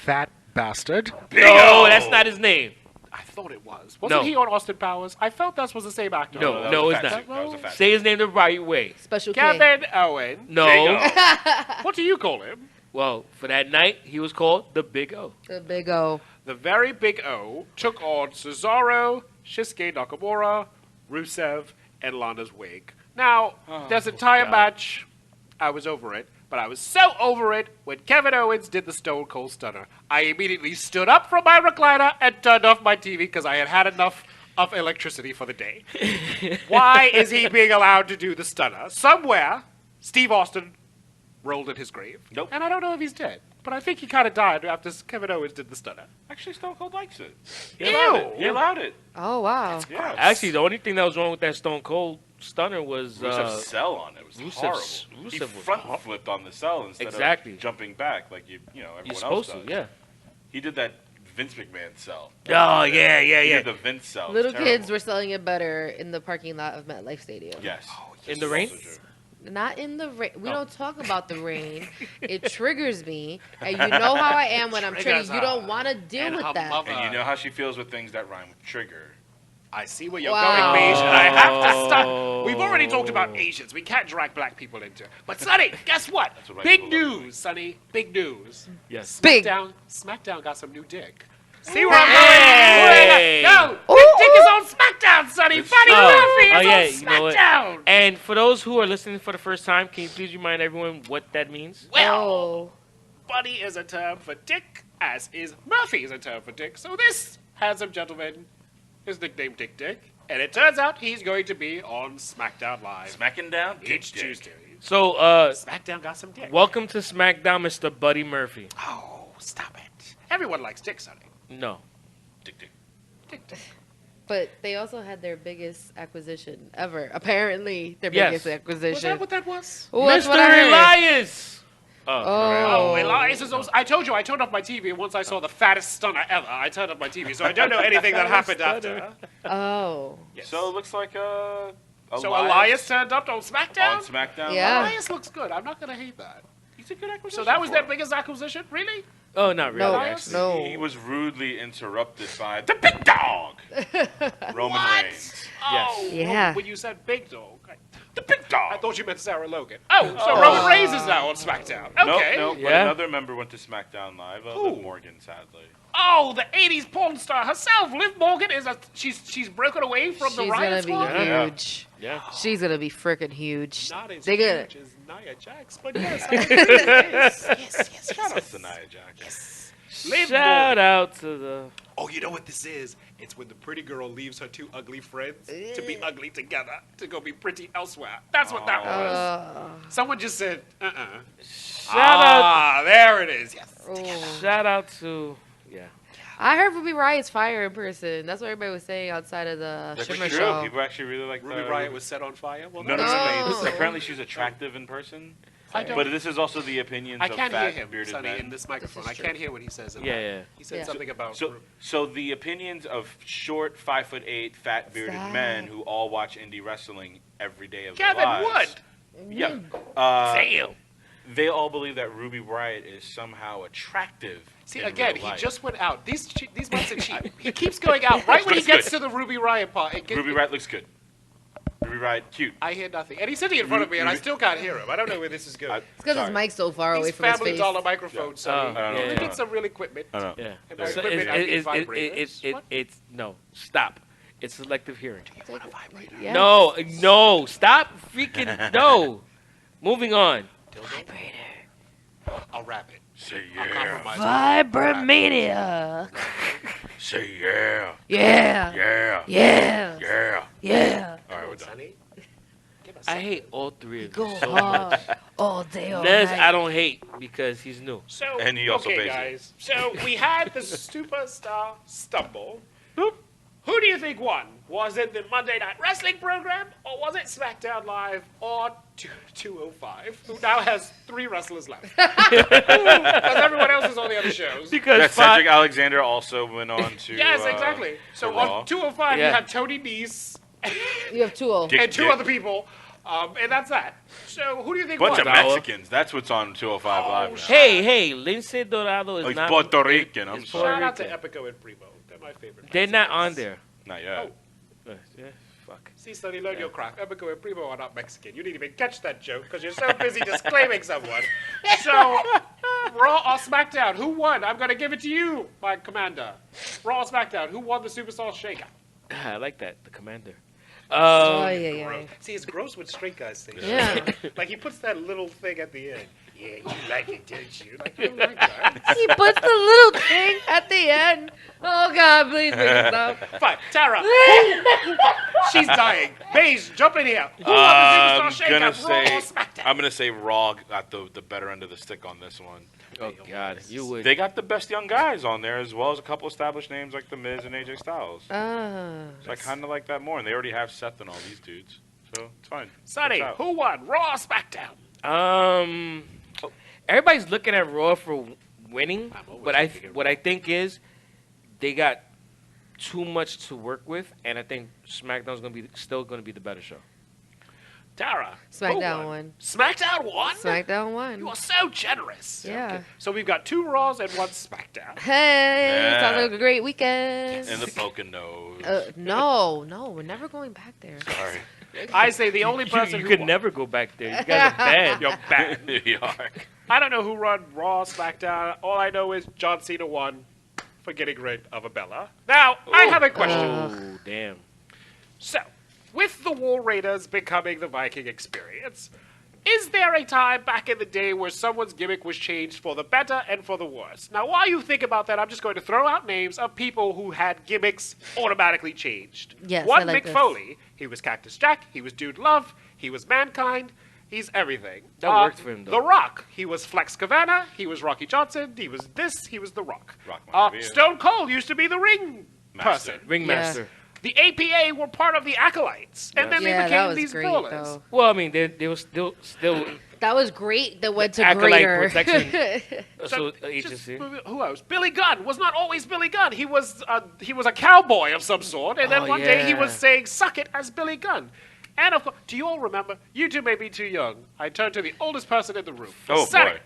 Fat bastard. No, that's not his name. I thought it was. Wasn't No. he on Austin Powers? I felt that was the same actor. No, that no, was a it's fat not. suit. That was a fat Say his name the right way. Special K. Kevin Owens. No. What do you call him? Well, for that night, he was called the Big O. The big O. The very big O took on Cesaro, Shinsuke Nakamura, Rusev, and Lana's wig. Now, this entire God. match, I was over it, but I was so over it when Kevin Owens did the Stone Cold Stunner. I immediately stood up from my recliner and turned off my TV because I had had enough of electricity for the day. Why is he being allowed to do the Stunner? Somewhere, Steve Austin rolled in his grave. Nope. And I don't know if he's dead, but I think he kind of died after Kevin Owens did the Stunner. Actually, Stone Cold likes it. Ew. He allowed it. Oh wow. Yeah. Actually, the only thing that was wrong with that Stone Cold Stunner was Rusev cell on it. It was Rusev's- horrible. He Rusev was front hor- flipped on the cell instead Exactly. of jumping back like everyone you're else supposed does. to, yeah. He did that Vince McMahon cell. Oh, yeah, yeah, He yeah. did the Vince cell. It was Little terrible. kids were selling it better in the parking lot of MetLife Stadium. Yes. In the rain? Also true. Not in the rain. We Oh. don't talk about the rain. It triggers me, and you know how I am when I'm triggered. You don't want to deal And with her that. mother. And you know how she feels with things that rhyme with trigger. I see where you're Wow. going, Paige, and I have to stop. We've already talked about Asians. We can't drag black people into it. But, Sonny, guess what? what white Big people love. news, Sonny. Big news. Yes. Big. SmackDown got some new dick. See where I'm going? Hey. No, Ooh, Big Dick is ooh. on SmackDown, Sonny. It's- Buddy Murphy is yeah, on you know what? SmackDown. And for those who are listening for the first time, can you please remind everyone what that means? Well, Oh. Buddy is a term for dick, as is Murphy is a term for dick. So this handsome gentleman is nicknamed Dick Dick. And it turns out he's going to be on SmackDown Live Smacking down each dick. Tuesday. So, SmackDown got some dick. welcome to SmackDown, Mr. Buddy Murphy. Oh, stop it. Everyone likes dick, Sonny. No. Dick dick. Dick dick. But they also had their biggest acquisition ever. Apparently, their Yes. biggest Was acquisition. that what that was? Ooh, that's Mr. what I heard. Elias! Oh, Elias is also, I told you, I turned off my TV, and once I saw the fattest stunner ever, I turned off my TV, so I don't know anything that happened after. Oh. Yes. So it looks like So Elias turned up on SmackDown? on SmackDown. Yeah. Elias looks good. I'm not going to hate that. He's a good acquisition. So that was for their him. biggest acquisition? Really? Oh, not really, No. actually. No. He was rudely interrupted by the big dog, Roman Reigns. Oh, Yeah. when you said big dog, I thought you meant Sarah Logan. Oh, so Roman Reigns is now on SmackDown. Okay. Nope. But Yeah. another member went to SmackDown Live. Liv Morgan, sadly. Oh, the '80s porn star herself, Liv Morgan, she's broken away from the She's Riot gonna Squad. be Yeah. huge. Yeah. She's gonna be freaking huge. Not as They gonna. huge as Nia Jax, but yes, yes. Shout out to Nia Jax. Liv Shout Morgan. out to the. Oh, you know what this is? It's when the pretty girl leaves her two ugly friends to be ugly together to go be pretty elsewhere. That's what that was. Someone just said, Shout out. there it is. Yes. Shout out to. Yeah. I heard Ruby Riot's fire in person. That's what everybody was saying outside of the That's Shimmer true. show. People actually really like Ruby Riot was set on fire. Well, No. No. Apparently, she's attractive in person. I don't. But this is also the opinions I of can't hear fat, him, bearded Sonny, men. in this microphone. This I is can't hear what he says. Yeah, yeah. He said Yeah. something about. So the opinions of short, 5'8", fat, bearded Sad. men who all watch indie wrestling every day of Kevin their lives. Wood. Yeah. Damn. They all believe that Ruby Riot is somehow attractive. See, in again, real he life. just went out. These mics are cheap. He keeps going out right when he Looks gets good. to the Ruby Riot part. Ruby Riot looks good. Ruby Riot, cute. I hear nothing. And he's sitting in front of me, and I still can't hear him. I don't know where this is going. It's because his Sorry. mic's so far away These from his family face. dollar microphones, Sonny. I don't know. We need some real equipment. I don't know. Yeah. And by So equipment, I mean vibrators. What? it's no. Stop. It's selective hearing. Yeah. No. Stop freaking no. Moving on. I'll wrap it. Say I'll yeah. compromise. Vibromania. Say yeah. Yeah. Yeah. Yeah. Yeah. Yeah. All right, we're done. Sonny, give us I hate all three of Go them so much. hard all day, all Nez, night. I don't hate because he's new. So, And he also okay, pays it. guys. So we had the Superstar Stumble. Who do you think won? Was it the Monday Night Wrestling program, or was it SmackDown Live, or 205, who now has 3 wrestlers left? Because everyone else is on the other shows. Because That Cedric Alexander also went on to. Yes, exactly. So to Raw. on 205, you Yeah. had Tony Nese You have two. Dick- and 2 Dick. other people, and that's that. So who do you think Bunch won? of Mexicans. That's what's on 205 Live now. Hey, Lince Dorado is Oh, he's not Puerto Rican. I'm is sorry. Shout out to Rican. Epico and Primo. They're my favorite. They're not Mexicans. on there. Not yet. Yeah, fuck. See, Sonny, learn your craft. Epico and Primo are not Mexican. You didn't even catch that joke because you're so busy disclaiming someone. So, Raw or SmackDown, who won? I'm going to give it to you, my commander. Raw or SmackDown, who won the Superstar Shake-Up? I like that. The commander. Oh, yeah. See, it's gross when straight guys say Yeah. Like, he puts that little thing at the end. Yeah, you like it, don't you? Like, you don't like that. He puts the little thing at the end. Oh, God, please make it stop. Fine, Tara. She's dying. Beige, jump in here. Who won the I'm Superstar Shake-Up, gonna Raw say or SmackDown? I'm gonna say Raw got the better end of the stick on this one. Oh God, you would. They got the best young guys on there, as well as a couple established names like The Miz and AJ Styles. So I kind of like that more, and they already have Seth and all these dudes, so it's fine. Sonny, Checks out. who won? Raw or SmackDown? Everybody's looking at Raw for winning, I'm always but looking at what I think is they got too much to work with, and I think SmackDown's still gonna be the better show. Tara. who SmackDown won. SmackDown won? SmackDown You won. are so generous. Yeah. So we've got 2 Raws and 1 SmackDown. Hey, Yeah. sounds like a great weekend. And the Poconos. No, we're never going back there. Sorry. I say the only person you who could won. never go back there. You guys are bad. You're bad. You are. I don't know who run Raw, SmackDown. All I know is John Cena won for getting rid of a Bella. Now, I have a question. Oh damn. So, with the War Raiders becoming the Viking experience, is there a time back in the day where someone's gimmick was changed for the better and for the worse? Now, while you think about that, I'm just going to throw out names of people who had gimmicks automatically changed. Yes, One, I like Mick this. Foley. He was Cactus Jack. He was Dude Love. He was Mankind. He's everything. That worked for him, though. The Rock. He was Flex Cavana. He was Rocky Johnson. He was this. He was The Rock. Rock Maivia. Stone Cold used to be the ring Master. person. Ringmaster. The APA were part of the Acolytes, and then they Yeah, that became was these great, brawlers. though. Well, I mean, they were still That was great. That went to Acolyte greater. protection. So, So just agency. who else? Billy Gunn was not always Billy Gunn. He was a cowboy of some sort, and then Oh, one day he was yeah. saying "suck it" as Billy Gunn. And of course, do you all remember? You two may be too young. I turn to the oldest person in the room. Oh Sonny. boy.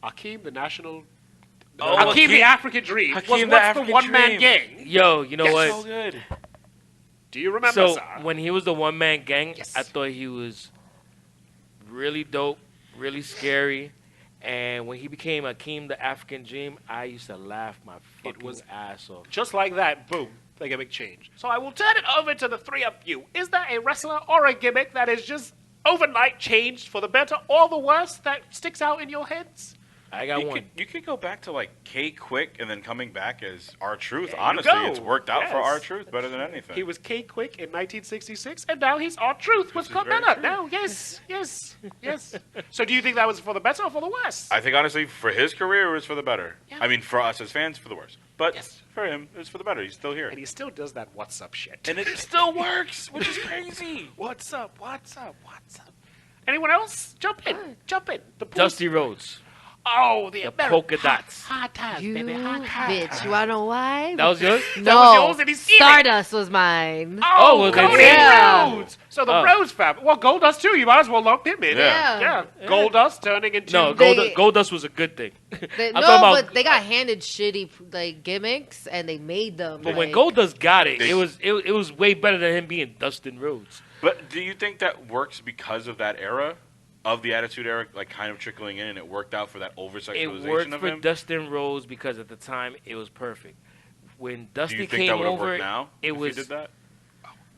Akeem, the national. Oh, Akeem, the Akeem- African Dream. Akeem, was the once African the one-man Dream. gang. Yo, you know Yes. what? So good. Do you remember, So sir? when he was the one man gang, Yes. I thought he was really dope, really scary. And when he became Akeem the African Dream, I used to laugh my fucking was- ass off. Just like that, boom, the gimmick change. So I will turn it over to the three of you. Is there a wrestler or a gimmick that is just overnight changed for the better or the worse that sticks out in your heads? I got You one. could, you could go back to like K Quick and then coming back as R-Truth. There you Honestly, go. it's worked out for Yes. R-Truth better than anything. He was K Quick in 1966, and now he's R-Truth with is very Carmella. true. Now, yes. So do you think that was for the better or for the worse? I think honestly, for his career, it was for the better. Yeah. I mean, for us as fans, for the worse. But Yes. for him, it was for the better. He's still here, And he still does that what's up shit. and it still works, which is crazy. What's up? Anyone else? Jump in. The pool- Dusty Rhodes. Oh, the American polka dots. Hot times, You baby. Hot times. bitch. You wanna know why? That was yours? no. that was yours and he's stealing. Stardust was mine. Oh, was it? Cody Yeah. Rhodes. So the Oh. Rhodes fam. Well, Goldust too. You might as well lump him in. Yeah. Goldust turning into. No, They- Goldust was a good thing. They, I'm no, talking about- but they got handed shitty like gimmicks, and they made them. But when like, Goldust got it, They- it was way better than him being Dustin Rhodes. But do you think that works because of that era, of the Attitude Era, like kind of trickling in, and it worked out for that It over-sexualization worked of for him? Dustin Rhodes because at the time it was perfect. When Do Dusty you think came that would have over, worked now it if was he did that?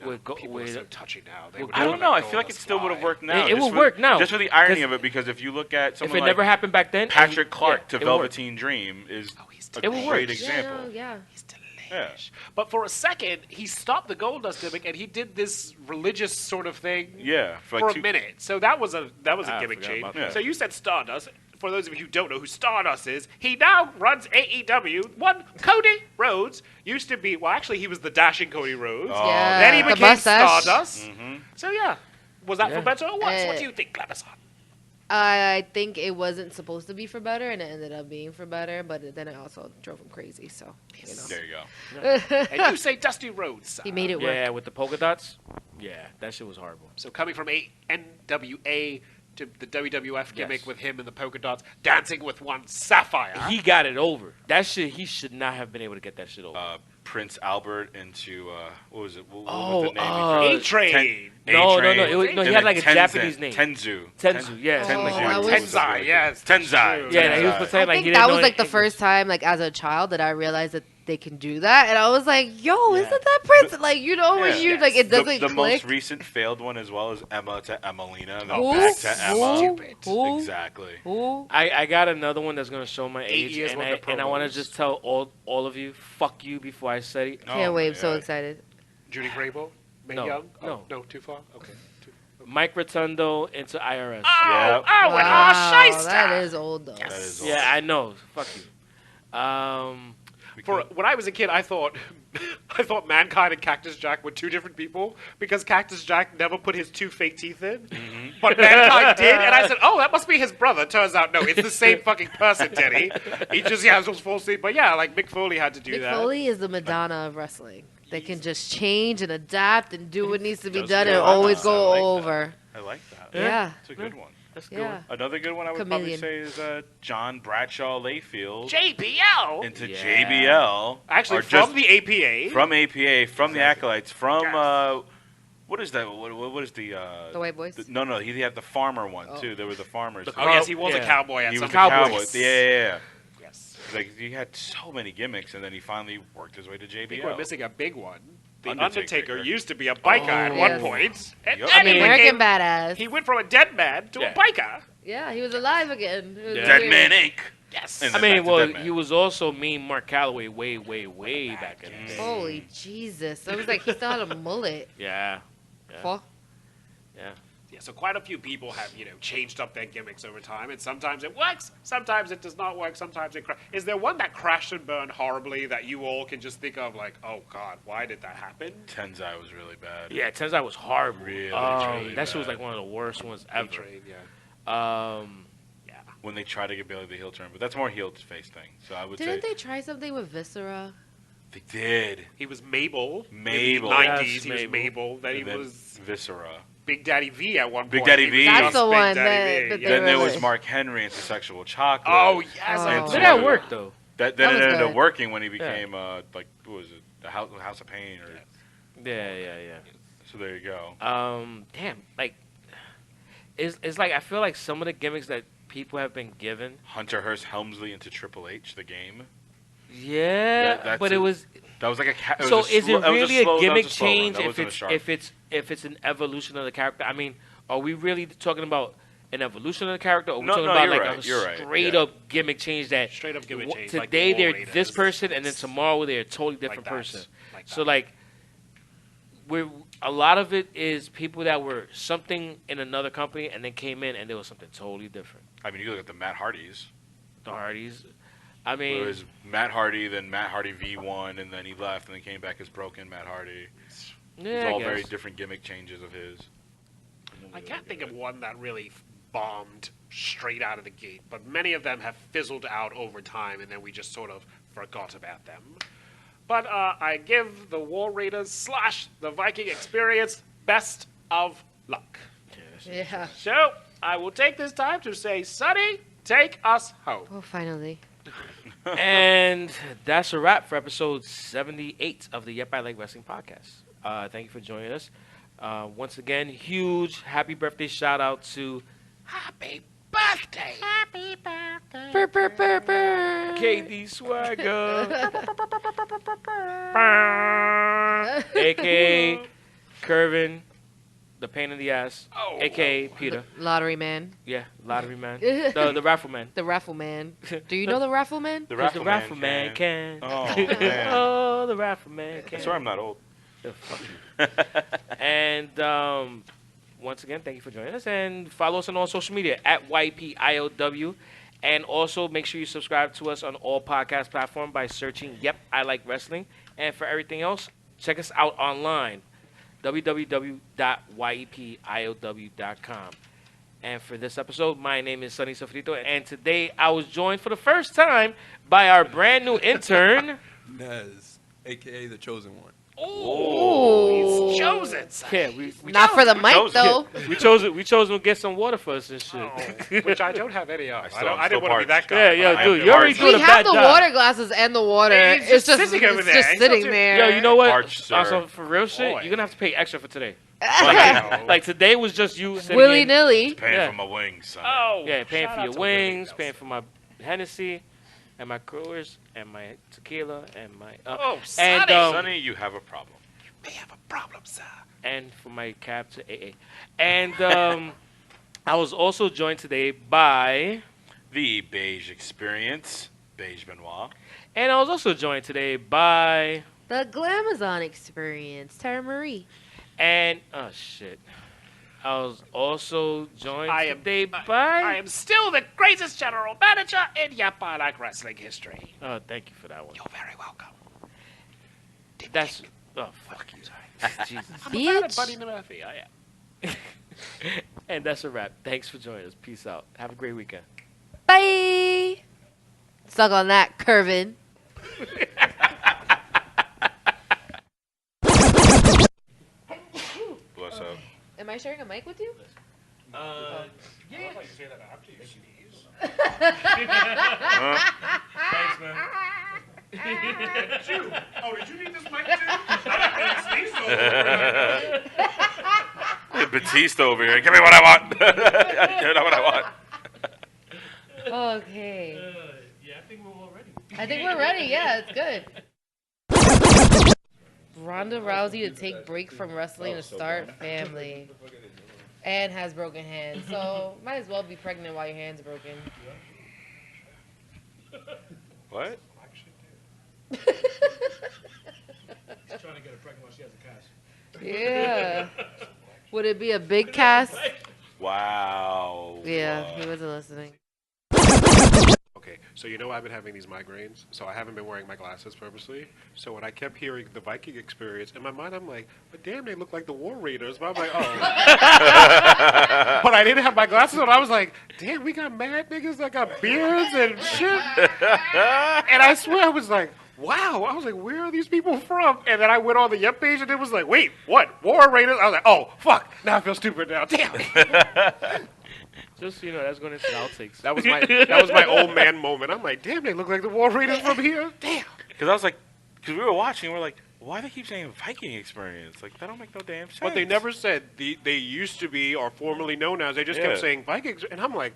with Go- People are with- so touchy now. They Well, would I never don't know. let I feel like it Goldust still would have fly. worked now. It just will for- work now, Just for the irony 'cause of it, because if you look at if someone it like never happened back then, Patrick Clark yeah, to it will work. Velveteen Dream is Oh, he's a It will great work. example. Yeah. He's delish. Yeah. But for a second, he stopped the Goldust gimmick and he did this religious sort of thing Yeah, for like a minute. So that was a I gimmick forgot change. about that. So you said Stardust. For those of you who don't know who Stardust is, he now runs AEW. One Cody Rhodes used to be. Well, actually, he was the dashing Cody Rhodes. Oh, Yeah. Then he the became mustache. Stardust. Mm-hmm. So yeah, was that Yeah. for better or worse? What Uh, do you think, Cleverson? I think it wasn't supposed to be for better, and it ended up being for better. But then it also drove him crazy. So you know, There you go. And you say Dusty Rhodes. he made it work. Yeah, with the polka dots. Yeah, that shit was horrible. So coming from NWA to the WWF gimmick Yes. with him and the polka dots, dancing with one Sapphire. He got it over. That shit, he should not have been able to get that shit over. Prince Albert into what was it? What Oh, was the name? A-Train. No, A-Train. no, he And had like then a Japanese name. Tenzu. Tenzu, yes. Oh, Tenzu. I was- Tenzai, yes. Tenzai. Yeah, he was Tenzai. pretending I like he think didn't that know was like the English. first time, like as a child, that I realized that they can do that, and I was like, "Yo, Yeah. isn't that Prince?" Like, you know, when Yeah. you Yes. like it The, doesn't the click. most recent failed one as well as Emma to Emelina, and then Who? back to Emma. Stupid. Who? Exactly. Who? I got another one that's gonna show my 8 age, years and worth of I want promos. to just tell all of you, fuck you before I said it. Oh, Can't wait! my I'm so God. excited. Judy Grable? Mae No, Young? Oh, no. no, too far? Okay. Mike Rotundo into IRS. Yep. Oh, and Wow, Shyster. that is old though. That is Yeah, I know. Fuck you. For when I was a kid, I thought Mankind and Cactus Jack were two different people because Cactus Jack never put his two fake teeth in, but Mankind did, and I said, "Oh, that must be his brother." Turns out, no, it's the same fucking person, Teddy. He just has those false teeth. But yeah, like Mick Foley had to do Mick that. Foley is the Madonna of wrestling. They can just change and adapt and do what needs to be Does done good. and always I go like that. over. I like that. Yeah. It's a good one. That's good. Yeah. Another good one I would Chameleon. probably say is John Bradshaw Layfield JBL. into Yeah. JBL. Actually, or from just the APA. from APA, from the Acolytes, from Yes. what is that? What is the The White Boys. no, he had the farmer one Oh. too. There were the farmers. Oh yes, he was a Yeah. cowboy at He some was a point. cowboy. Cowboys. Yeah. Yes. Like he had so many gimmicks, and then he finally worked his way to I think we're JBL. missing a big one. The Undertaker. Undertaker used to be a biker at Oh. one Yes. point. And Yep. then I mean- he American became- Badass. He went from a dead man to Yeah. a biker. Yeah, he was alive again. It was Yeah. Dead weird. Man Inc. Yes. And I then mean, back to well, Dead Man. he was also mean Mark Calloway way back in the day. Holy Jesus! I was like, he still had a mullet. Yeah. Fuck. Yeah, so quite a few people have, changed up their gimmicks over time, and sometimes it works, sometimes it does not work, sometimes it Is there one that crashed and burned horribly that you all can just think of, like, oh god, why did that happen? Tenzai was really bad. Yeah, Tenzai was horrible. Really that shit was bad. like one of the worst ones ever. A-Train, yeah. Yeah. When they try to get Bailey the heel turn, but that's more heel to face thing. So I would Didn't say they try something with Viscera? they did. He was Mabel. Mabel. In the 90s, Yes, he was Mabel. Mabel. Then he And then was Viscera. Big Daddy V at one Big point. Daddy He was V. just That's the Big one Daddy that- V, that yeah. they Then there were was like- Mark Henry into Sexual Chocolate. Oh, yes. Oh. And But that so- worked though. That That was ended up good. working when he became like what was it, the House of Pain or Yeah. So there you go. Damn, like, it's like I feel like some of the gimmicks that people have been given. Hunter Hearst Helmsley into Triple H, the game. Yeah, that's but it was. That was like a. So is it really a gimmick slow run. change That if wasn't a it's sharp. if it's an evolution of the character? I mean, are we really talking about an evolution of the character, or are we talking about you're like right, you're right, straight yeah. up gimmick change that Straight up gimmick change. today like the War they're Raiders. this person and then tomorrow they're a totally different that. person. Like So that. like, we're a lot of it is people that were something in another company and then came in and they were something totally different. I mean, you look at the Matt Hardys. The Hardys, I It mean, was Matt Hardy, then Matt Hardy V1, and then he left and then came back as broken Matt Hardy. yeah, It's I all guess. very different gimmick changes of his. I can't think of one that really bombed straight out of the gate, but many of them have fizzled out over time, and then we just sort of forgot about them. But I give the War Raiders / the Viking experience best of luck. Yeah. So I will take this time to say, Sonny, take us home. Oh, finally. And that's a wrap for episode 78 of the Yep I Like Wrestling podcast. Thank you for joining us. Once again, huge happy birthday shout out to Happy birthday! Burr, burr, burr, burr. KD Swagger, aka Curvin, the pain in the ass, Oh. aka Peter. Lottery man. Yeah, lottery man. The raffle man. The raffle man. Do you know the raffle man? The 'Cause the raffle man can. Oh, man. Oh, the raffle man can. I swear I'm not old. Yeah, fuck you. And once again, thank you for joining us. And follow us on all social media at YPIOW. And also make sure you subscribe to us on all podcast platforms by searching Yep, I Like Wrestling. And for everything else, check us out online, www.yepiow.com. And for this episode, my name is Sonny Sofrito. And today I was joined for the first time by our brand new intern. Nez, a.k.a. the Chosen One. Ooh. He's chosen, son. Yeah, we Not for the mic, chose it. though. We chose it. We chose him to get some water for us and shit. Oh, which I don't have any of. I'm I didn't still want to be that parched. guy. Yeah, I dude, am you're already parched. doing We a have bad the job. water glasses and the water. It's It's just just sitting over it's there. just He's sitting not there. Yo, you know what? Parched, sir. Also, for real shit, Boy. you're gonna have to pay extra for today. Wow. Like today was just you sitting Willy in- nilly. Paying Yeah. for my wings, son. Oh, Yeah, paying shout for out your to Willie wings, Nelson. paying for my Hennessy, and my Coors, and my tequila, and my Oh, and Sonny. Sonny, you have a problem. May have a problem, sir. and for my cab to AA. And I was also joined today by, The Beige Experience, Beige Benoit. and I was also joined today by, The Glamazon experience. Tara Marie. and oh shit, I was also joined I am- today I by. am still the greatest general manager in Yep, I Like Wrestling history. Oh, thank you for that one. You're very welcome. That's oh fuck you, Jesus. I'm a fan of Bitch. Buddy Murphy. I am. And that's a wrap. Thanks for joining us. Peace out. Have a great weekend. Bye. Suck on that, Curvin. Bless up. Am I sharing a mic with you? Thanks, man. Oh, did you need this mic too? Batista over here. Give me what I want. You know what I want. Okay. Yeah, I think we're all ready. I think we're ready. Yeah, it's good. Ronda Rousey to take break from wrestling to start family. And has broken hands. So might as well be pregnant while your hand's broken. What? Trying to get her pregnant while she has a cast. Yeah. Would it be a big cast? Wow. Yeah, he wasn't listening. Okay, so you know I've been having these migraines, so I haven't been wearing my glasses purposely. So when I kept hearing the Viking experience, in my mind I'm like, but damn, they look like the War Raiders. But I'm like, oh. But I didn't have my glasses on. I was like, damn, we got mad niggas that got beards and shit. And I swear I was like, wow. I was like, where are these people from? And then I went on the Yep page and it was like, wait, what? War Raiders? I was like, oh, fuck. Now I feel stupid now. Damn. Just so you know, that's going into the outtakes. That was my old man moment. I'm like, damn, they look like the War Raiders from here. Damn. Because I was like, because we were watching, we're like, Why they keep saying Viking experience? Like that don't make no damn sense. But they never said they used to be or formerly known as. They just kept saying Vikings, and I'm like,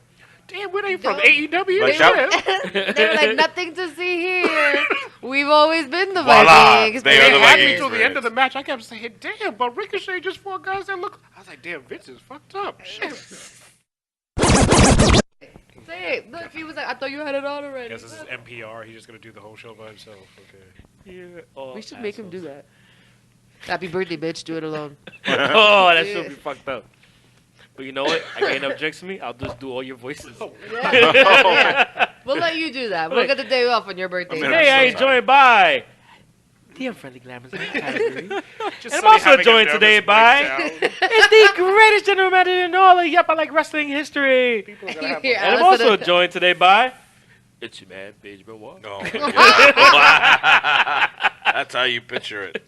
damn, where they from? AEW? Like that- They were like, nothing to see here. We've always been the Voila. Vikings. They are the had Viking me till the end experience. of the match. I kept saying, damn, but Ricochet just fought guys that look. I was like, damn, Vince is fucked up. Shit. Say it. Look, he was like, I thought you had it on I already. guess this is NPR. He's just gonna do the whole show by himself. Okay. We should make him do that. Happy birthday, bitch. Do it alone. Oh, that should be fucked up. But you know what? I can't object to me. I'll just do all your voices. Yeah. We'll let you do that. We'll get the day off on your birthday. Hey, I am joined by the Unfriendly Glamours category. Just And I'm Sonny also having a joined nervous today by breakdown. it's the greatest general manager in all of Yep, I Like Wrestling history. People are gonna have Yeah. And I'm also joined today by it's your man, Paige Benoit. No. That's how you picture it.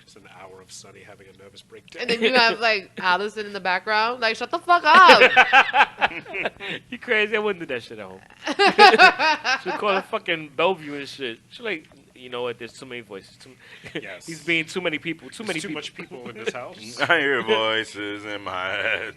just an hour of Sonny having a nervous breakdown. And then you have like Allison in the background. Like, shut the fuck up. You crazy? I wouldn't do that shit at home. She'll call it fucking Bellevue and shit. She's like, you know what? There's too many voices. Yes. He's being too many people. Too many Too people. much people in this house. I hear voices in my head.